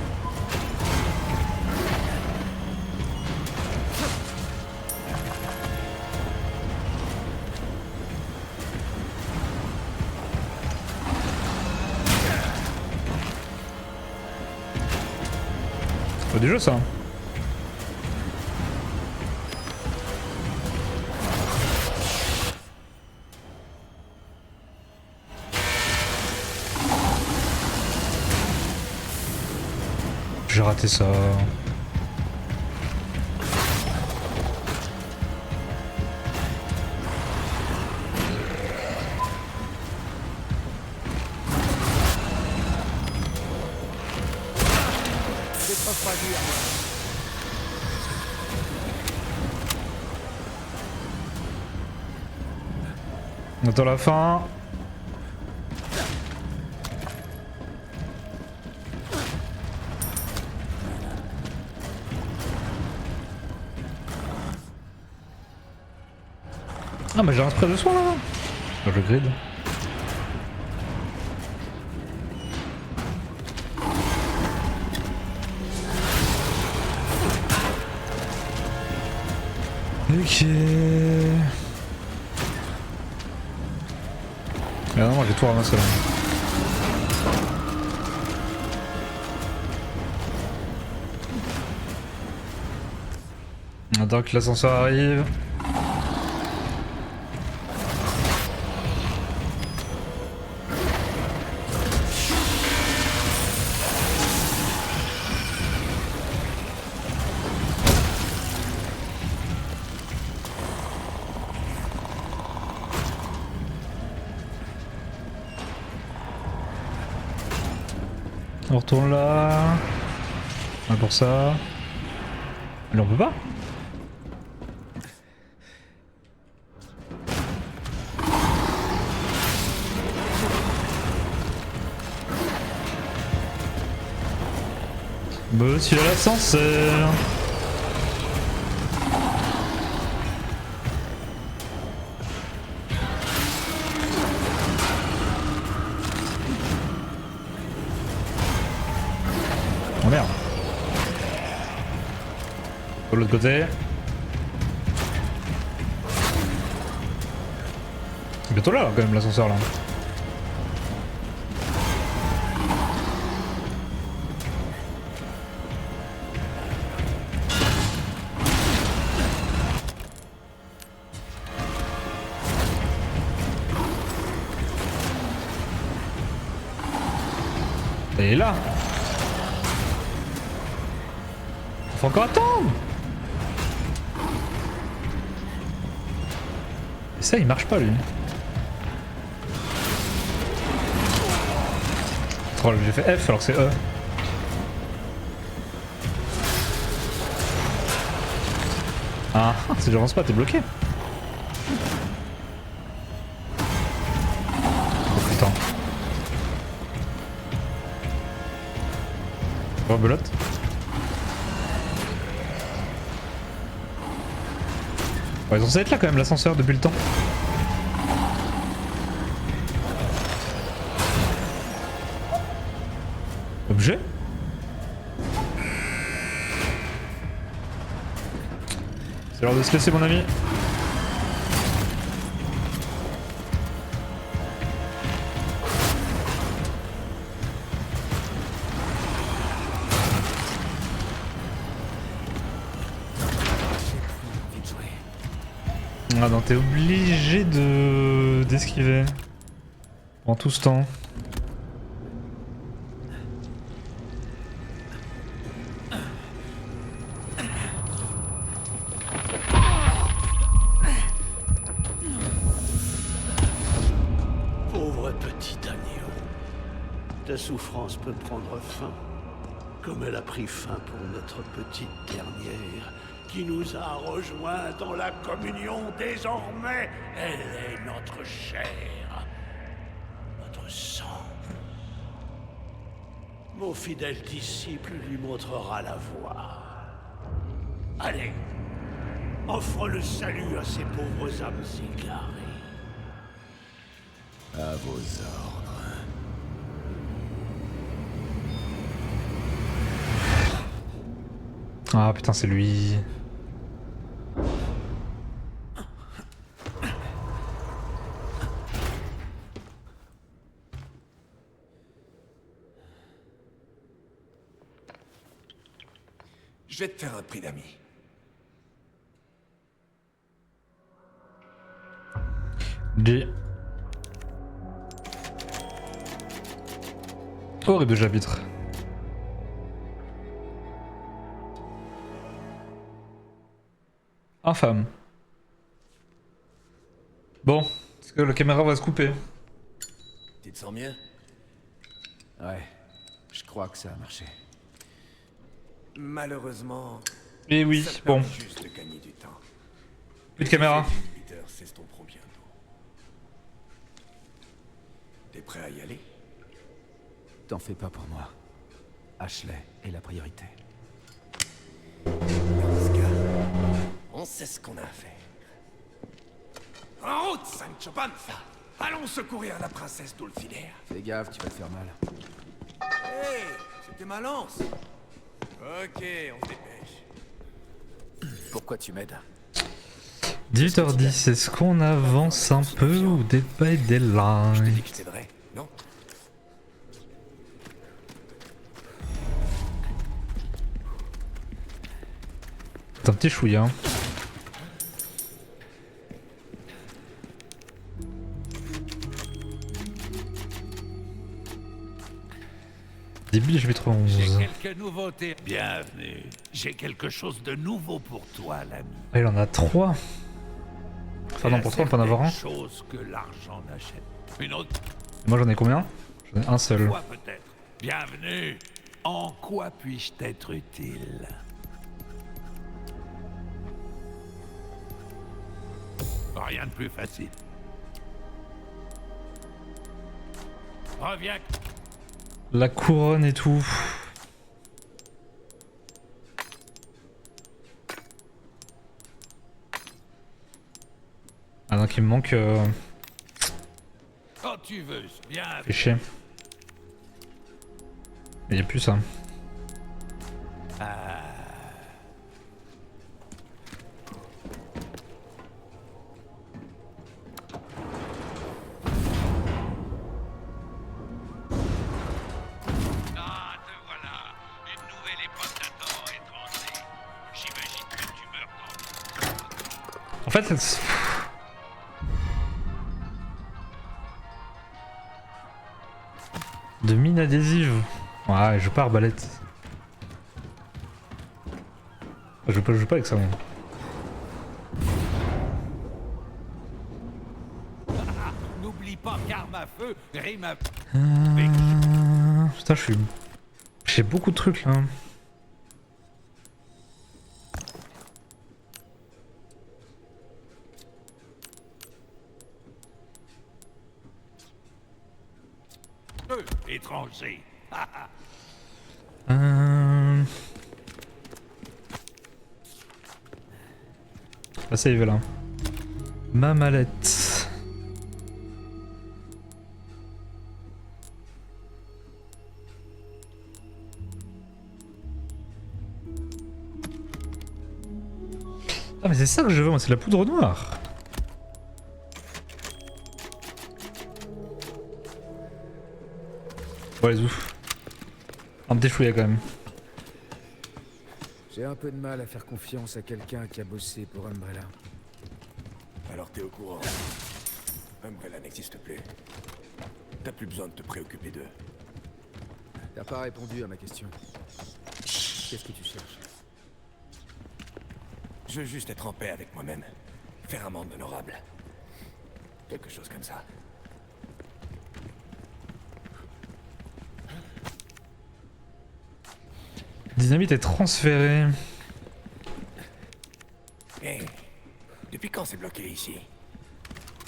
C'est pas du jeu ça. J'ai raté ça. C'est trop fragile. On attend la fin. Ah mais j'ai un spray de soin là. Dans le grid. Ok. Ah non, moi j'ai tout ramassé là. On attend que l'ascenseur arrive. On retourne là. On pour ça. Mais on peut pas. Monsieur l'ascenseur. Oh merde. De l'autre côté. Bientôt là quand même l'ascenseur là. Et là. Faut encore attendre. Et ça il marche pas lui. Oh j'ai fait F alors que c'est E. Ah c'est j'avance pas, t'es bloqué. Oh putain. Rebelote. Ouais, ils ont censé être là quand même l'ascenseur depuis le temps. Objet? C'est l'heure de se laisser mon ami. Ah non, t'es obligé de d'esquiver pendant tout ce temps. Pauvre petit agneau. Ta souffrance peut prendre fin, comme elle a pris fin pour notre petite dernière, qui nous a rejoints dans la communion désormais. Elle est notre chair, notre sang. Mon fidèle disciple lui montrera la voie. Allez, offre le salut à ces pauvres âmes égarées. À vos ordres. Ah putain c'est lui. Je vais te faire un prix d'amis. G. Horrible chapitre. Infâme. Bon, est-ce que la caméra va se couper? Tu te sens mieux? Ouais, je crois que ça a marché. Malheureusement, Eh oui, ça te bon. permet juste de gagner du temps. Plus de caméra. Les leaders s'estomperont bientôt. T'es prêt à y aller? T'en fais pas pour moi. Ashley est la priorité. Oscar, on sait ce qu'on a à faire. En route, Sancho Panza! Allons secourir la princesse Dulcinea. Fais gaffe, tu vas te faire mal. Hey, c'était ma lance. Ok, on se dépêche. Pourquoi tu m'aides? 18h10, est-ce qu'on avance un peu ou Dead by Je t'ai dit que Daylight? je t'aiderais, non? C'est un petit chouïa. Hein. Début chapitre 11. J'ai quelques nouveautés. Bienvenue. J'ai quelque chose de nouveau pour toi, l'ami. Ah, il en a 3. Enfin non, pour 3 on peut en avoir un. Chose que l'argent n'achète. Une autre Moi j'en ai combien? J'en ai un seul. fois peut-être. Bienvenue. En quoi puis-je t'être utile? Rien de plus facile. Reviens. La couronne et tout. Ah donc il me manque... Quand tu veux, bien. Fait chier. Il y a plus ça. Ah, te voilà. Une nouvelle époque d'attend étranger. J'imagine que tu meurs dans... En fait, c'est... De mine adhésive. Ouais, je joue pas arbalète. Je joue pas avec ça, moi. N'oublie pas qu'arme à feu rime à... Putain, j'ai beaucoup de trucs là. feu, étranger. Ah, ça y va là. Ma mallette. Ah mais c'est ça que je veux moi, c'est la poudre noire. Bon allez ouf. Un déchouillé quand même. J'ai un peu de mal à faire confiance à quelqu'un qui a bossé pour Umbrella. Alors t'es au courant. Umbrella n'existe plus. T'as plus besoin de te préoccuper d'eux. T'as pas répondu à ma question. Qu'est-ce que tu cherches? Je veux juste être en paix avec moi-même. Faire un monde honorable. Quelque chose comme ça. Dynamite est transférée. Hé, depuis quand c'est bloqué ici?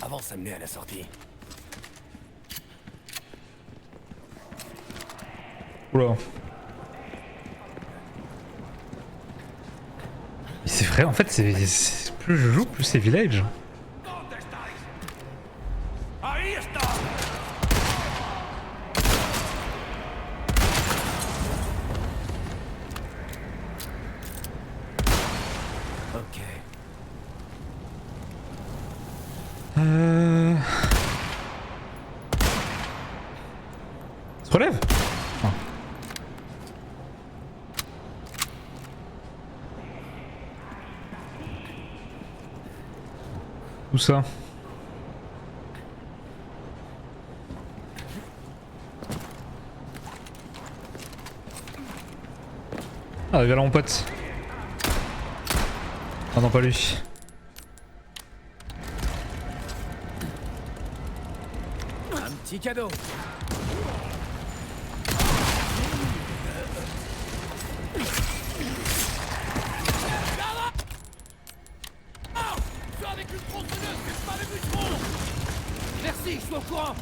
Avant ça menait à la sortie. Oula. C'est vrai, en fait, plus je joue, plus c'est village. Ok. Se relève? Non. Où ça? Ah, viens là mon pote. Ah non, pas lui. Un petit cadeau. Merci, je suis au courant.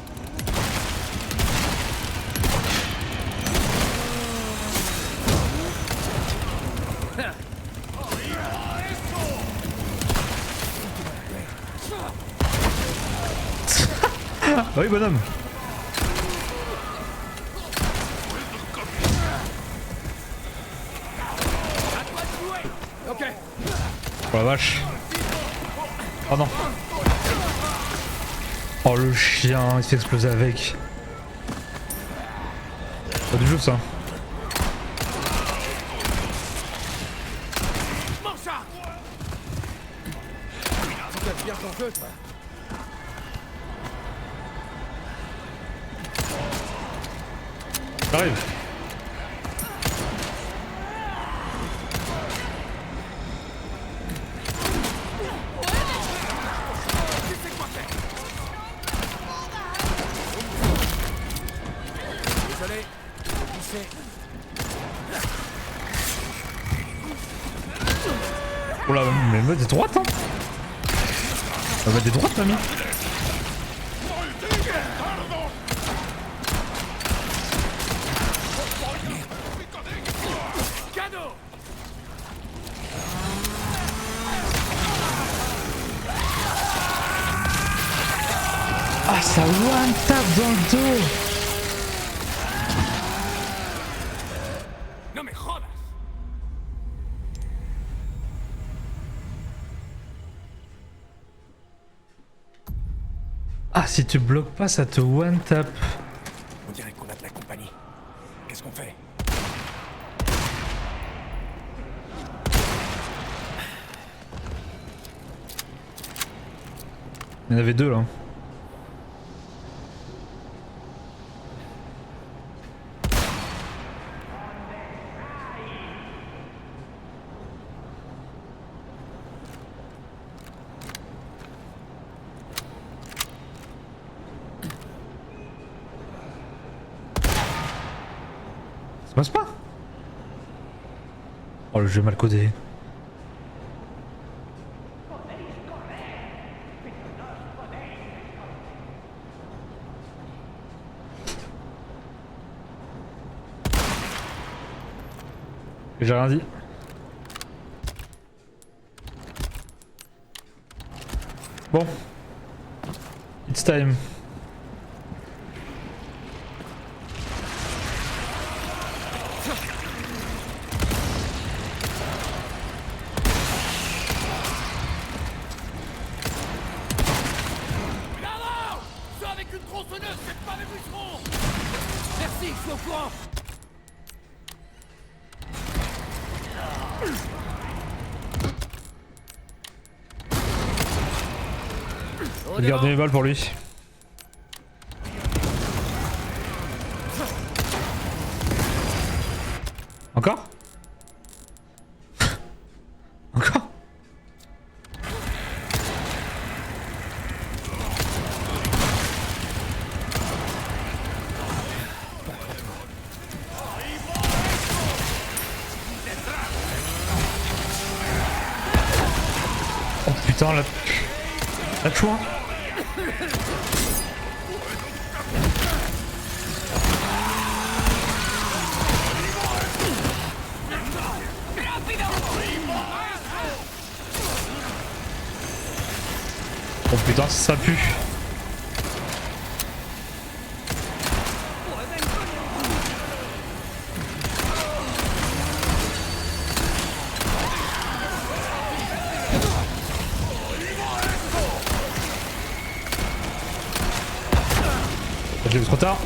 Ah oui, bonhomme. Ok. Oh la vache. Oh non. Oh le chien, il s'est explosé avec. Pas du jeu ça. Mange ça. Tu t'as bien ton feu, toi. J'arrive. Désolé. Qui c'est? Oh là, mais elle met des droites hein. Elle met des droites mamie. Cadeau. Ah, ça one tap dans le dos. No me jodas. Ah, si tu bloques pas, ça te one tap. On dirait qu'on a de la compagnie. Qu'est-ce qu'on fait? Il y en avait deux là. Ça passe pas. Oh, le jeu mal codé. J'ai rien dit. Bon. It's time. Là-haut! Ça avec une tronçonneuse, c'est pas des bûcherons! Merci, je suis au courant! Je vais garder mes balles pour lui. Encore? Encore? Oh putain, la chouin. Oh putain, ça pue. J'ai vu trop tard.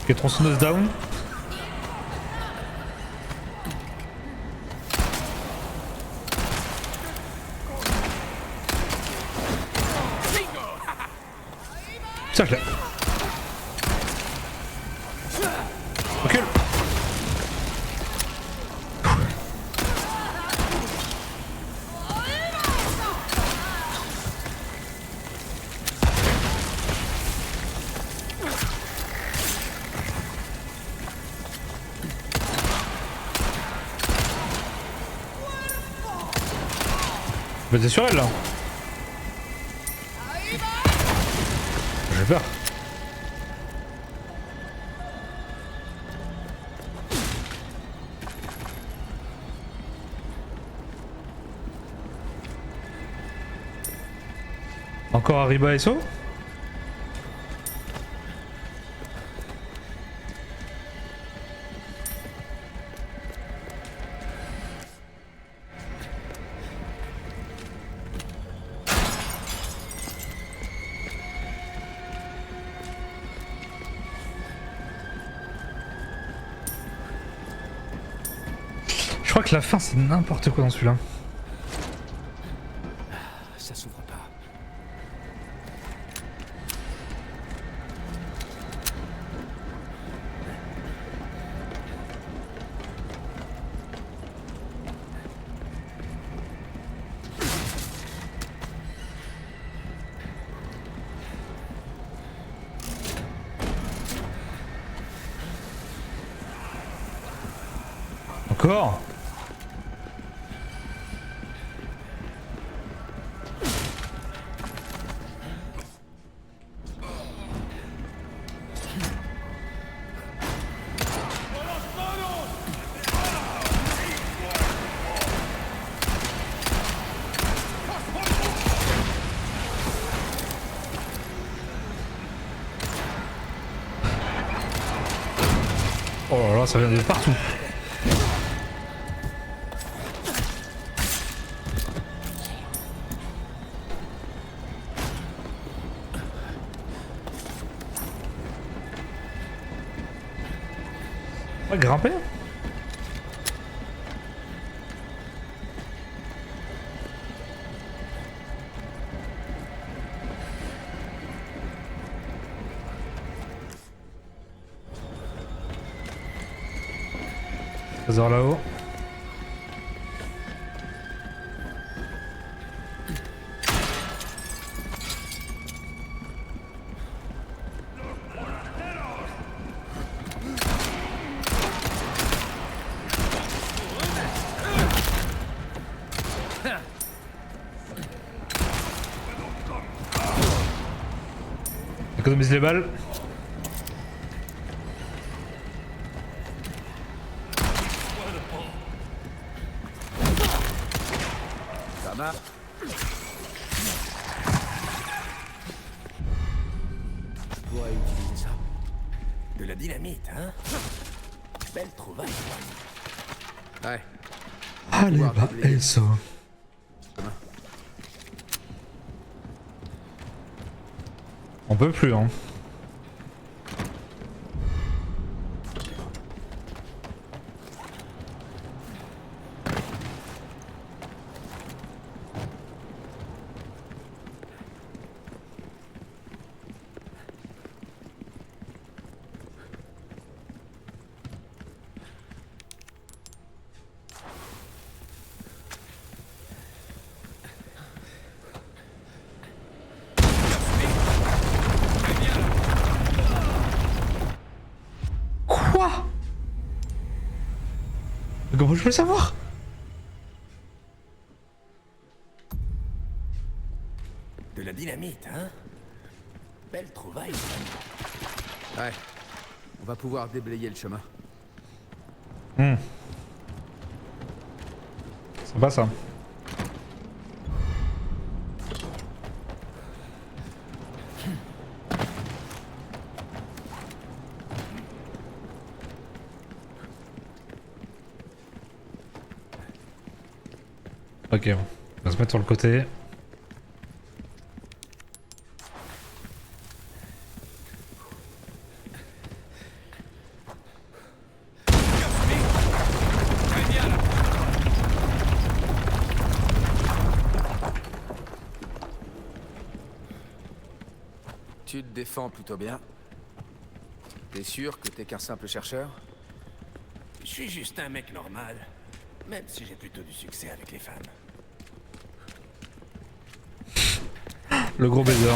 Ok, tronçonneuse down. Tiens, je l'ai. Recule. Mais t'es sur elle là. J'ai peur. Encore Arriba SO? Je crois que la fin c'est n'importe quoi dans celui-là. Ça s'ouvre pas. Encore? Oh, ça vient de partout. Ouais, grimper. Trésor là-haut. Économise les balles. Ça marche. Je pourrais utiliser ça. De la dynamite, hein? Belle trouvaille. Ouais. Allez, pouvoir bah, déblayer. et ça. On peut plus, hein. Quoi? Mais comment je peux le savoir? De la dynamite, hein? Belle trouvaille. Ouais. On va pouvoir déblayer le chemin. C'est pas ça. Ok, bon. On va se mettre sur le côté. Tu te défends plutôt bien. T'es sûr que t'es qu'un simple chercheur? Je suis juste un mec normal. Même si j'ai plutôt du succès avec les femmes. Le gros baiser.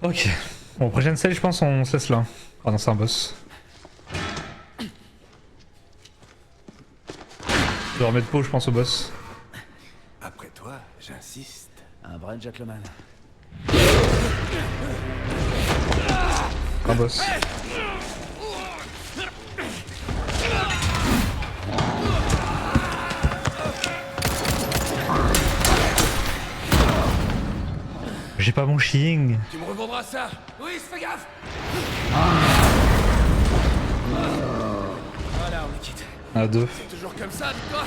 Ok. Bon, prochaine scène, je pense, on cesse là. Ah non, c'est un boss. Je vais remettre pause, je pense, au boss. Après toi, j'insiste. Un vrai gentleman. Un boss. J'ai pas mon Xing. Tu me revendras ça? Oui, fais gaffe! Voilà, on est quitte. À deux. C'est toujours comme ça, dis-toi?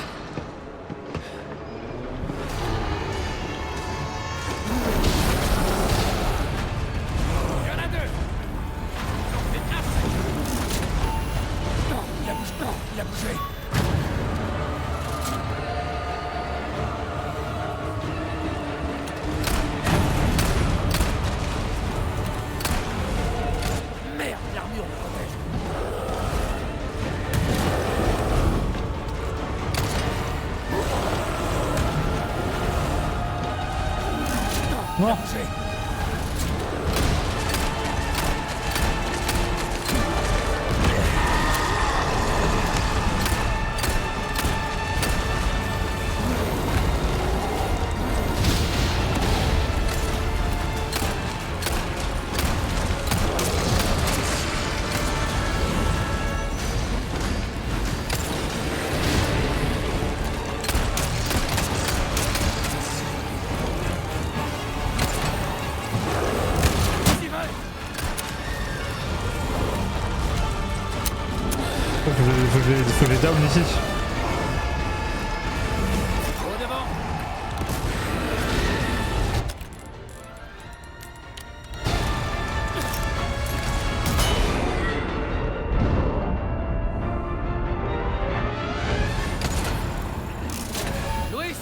Il y en a deux! Non, il a bougé, non, il a bougé. Merde, l'armure me protège. Non. faut que je les down ici. Au devant. Louis.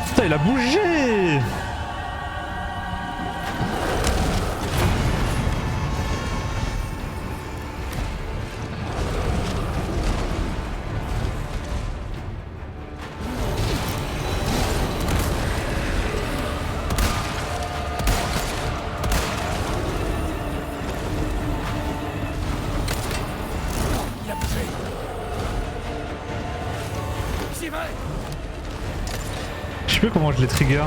Putain, il a bougé! Il a bougé. C'est vrai. Je sais plus comment je les trigger.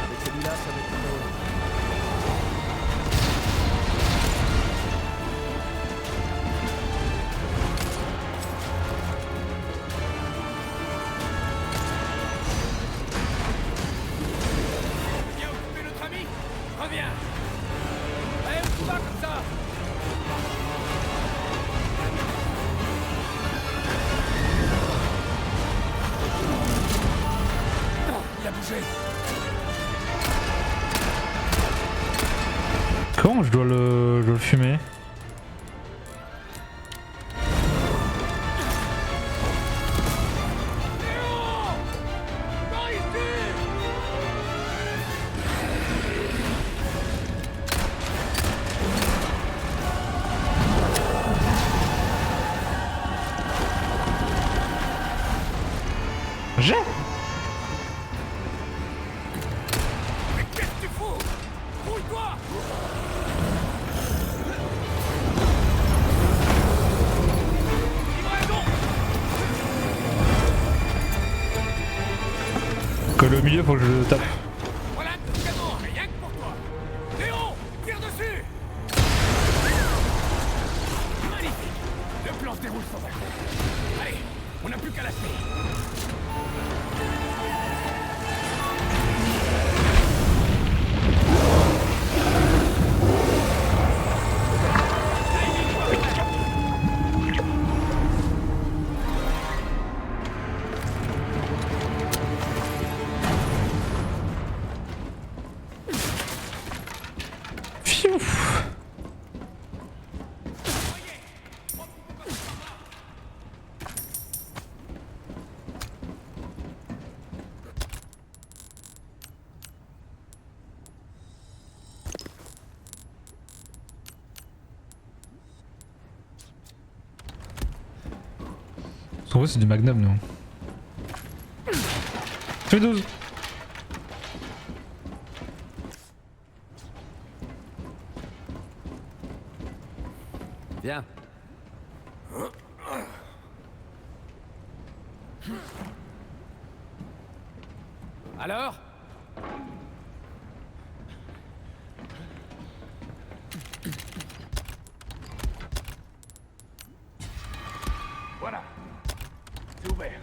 Avec celui-là, ça va être drôle. Viens occuper notre ami. Reviens. Allez, on se bat comme ça. Non, il a bougé. Comment je dois le fumer? Par ici. J'ai? Mais qu'est-ce que tu fous? Bouille-toi. Livraison. Colle au milieu, faut que je le tape. Voilà un petit cadeau, rien que pour toi. Léon, tire dessus. Magnifique. Le plan se déroule sans accroc. Allez, on n'a plus qu'à lâcher. Pfiou. En vrai, c'est du Magnum, nous. Fais 12. Viens. Alors? Voilà. C'est ouvert.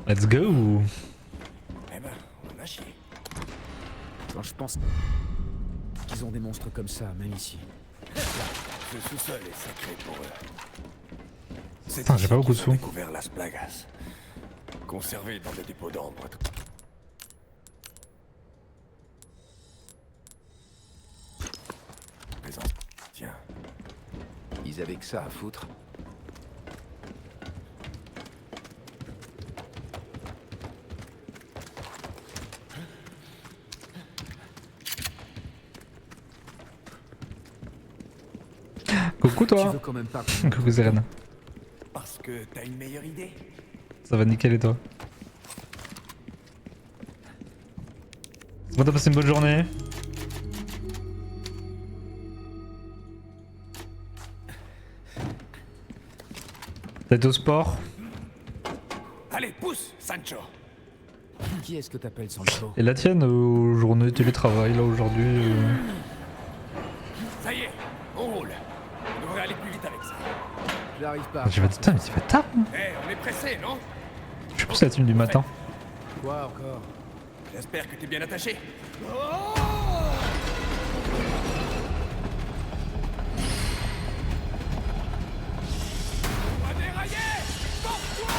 Let's go. Eh ben, on a chié. Quand je pense qu'ils ont des monstres comme ça, même ici. Ce sous-sol est sacré pour eux. C'est Putain, j'ai pas beaucoup de ici qu'ils ont sous. découvert Las Plagas. Conservé dans le dépôt d'ambre. Plaisance. Tiens. Ils avaient que ça à foutre. Coucou Tu toi. veux quand même pas. Coucou Zeren. Parce que t'as une meilleure idée? Ça va nickel et toi? Bon, t'as passé une bonne journée? T'as été au sport? Allez, pousse, Sancho. Qui est-ce que t'appelles Sancho? Et la tienne aux journées de télétravail là aujourd'hui Ça y est, on roule. On devrait aller plus vite avec ça. J'arrive pas. Je vais putain mais ça fait tard hein. Eh, on est pressé, non? Je suis plus à la team du matin. Quoi encore? J'espère que t'es bien attaché. On va dérailler! Porte-toi!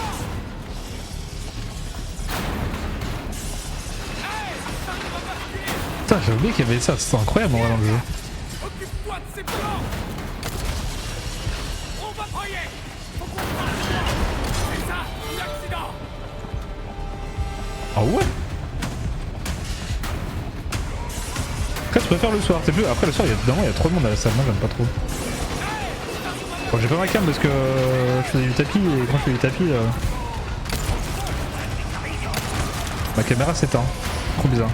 Hey! Ça ne va pas basculer! Putain j'ai oublié qu'il y avait ça, c'est incroyable en vrai dans le jeu. Occupe-toi de ces plans! On va broyer! Faut qu'on fasse! C'est ça, l'accident! Ah ouais. Après tu préfères le soir, c'est plus. Après le soir il y a trop de monde à la salle, moi j'aime pas trop. Bon j'ai pas ma cam parce que je faisais du tapis et quand je fais du tapis ma caméra s'éteint. Trop bizarre.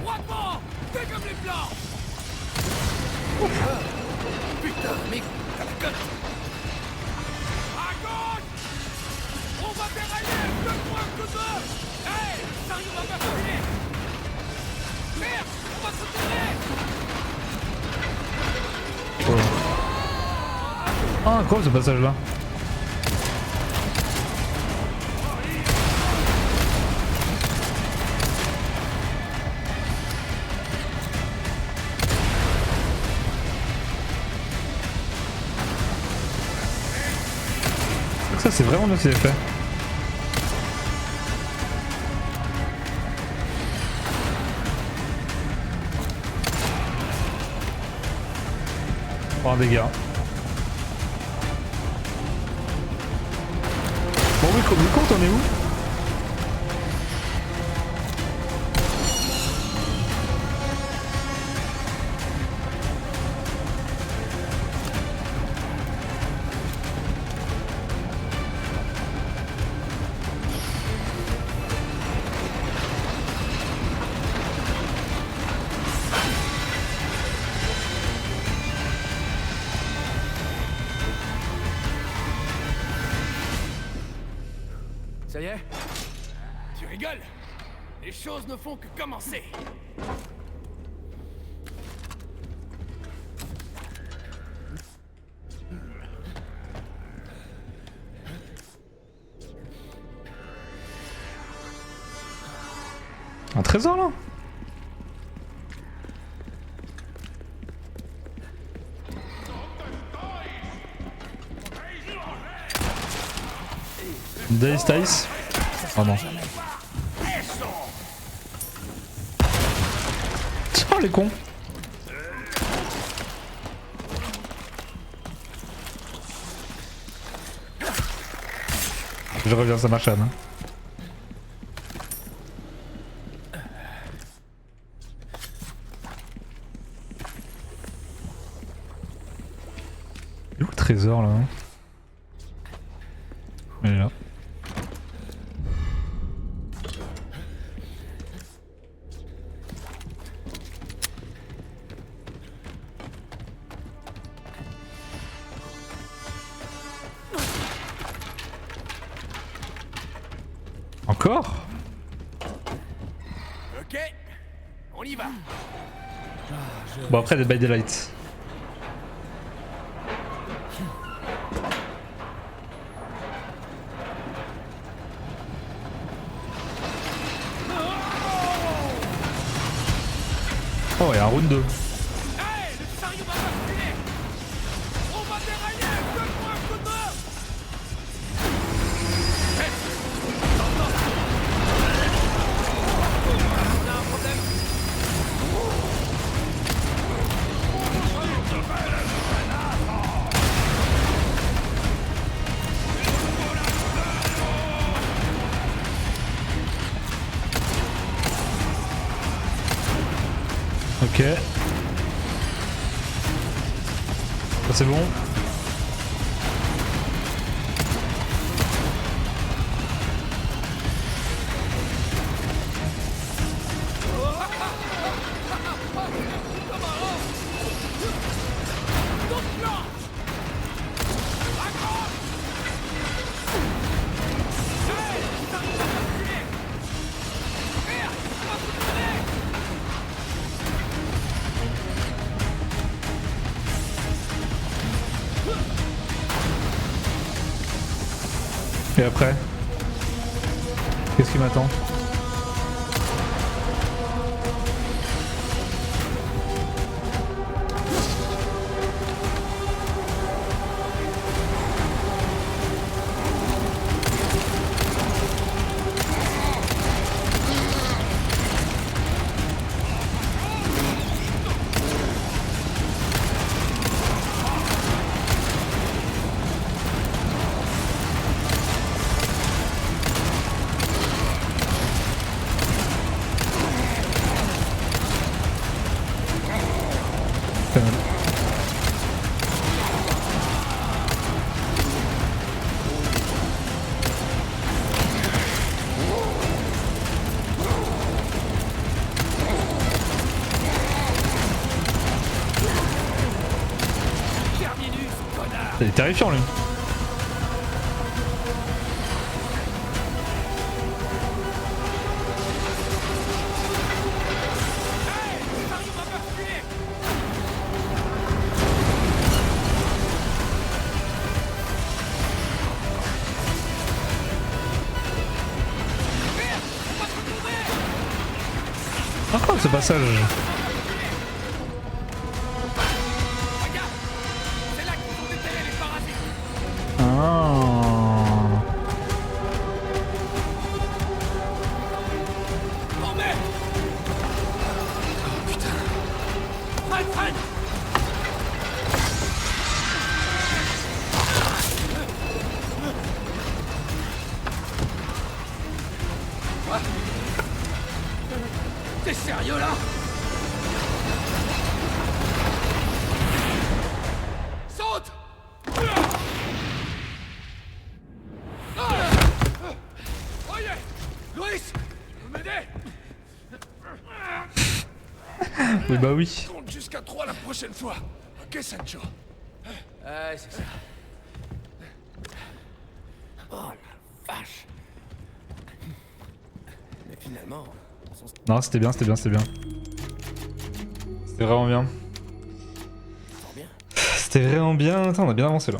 Droitement! Fais comme les plans! Putain, mec, t'as la cote! À gauche! On va dérailler! Donne-moi un coup de main! Hey! Ça arrive à basculer! Merde! On va se tirer! Ah incroyable ce passage là. Ça c'est vraiment bien ce qu'il a fait. Oh, un dégât. Bon oui, compte on est où? Ça y est? Tu rigoles? Les choses ne font que commencer! Un trésor là? Dice Dice. Oh non. Tiens les cons. Je reviens, ça marche hein. Il est où le trésor là? Il est là. Encore? Ok, on y va! Bon après Dead by Daylight. Oh il y a un round 2. Hey, le chariot va basculer! On va dérailler! Donne-moi un coup de main! Hey! T'entends ça? On a un problème? Ok. Ça c'est bon. Comment Et après? Qu'est-ce qui m'attend? Il est terrifiant lui. Incroyable ce passage. T'es sérieux là? Saute! Oye! Louis! Vous m'aidez? Oui bah oui. Compte jusqu'à 3 la prochaine fois. Ok Sancho? Ouais, c'est ça. Oh la vache! Mais finalement... Non, c'était bien, c'était bien, c'était bien. C'était vraiment bien. C'était vraiment bien. Attends, on a bien avancé là.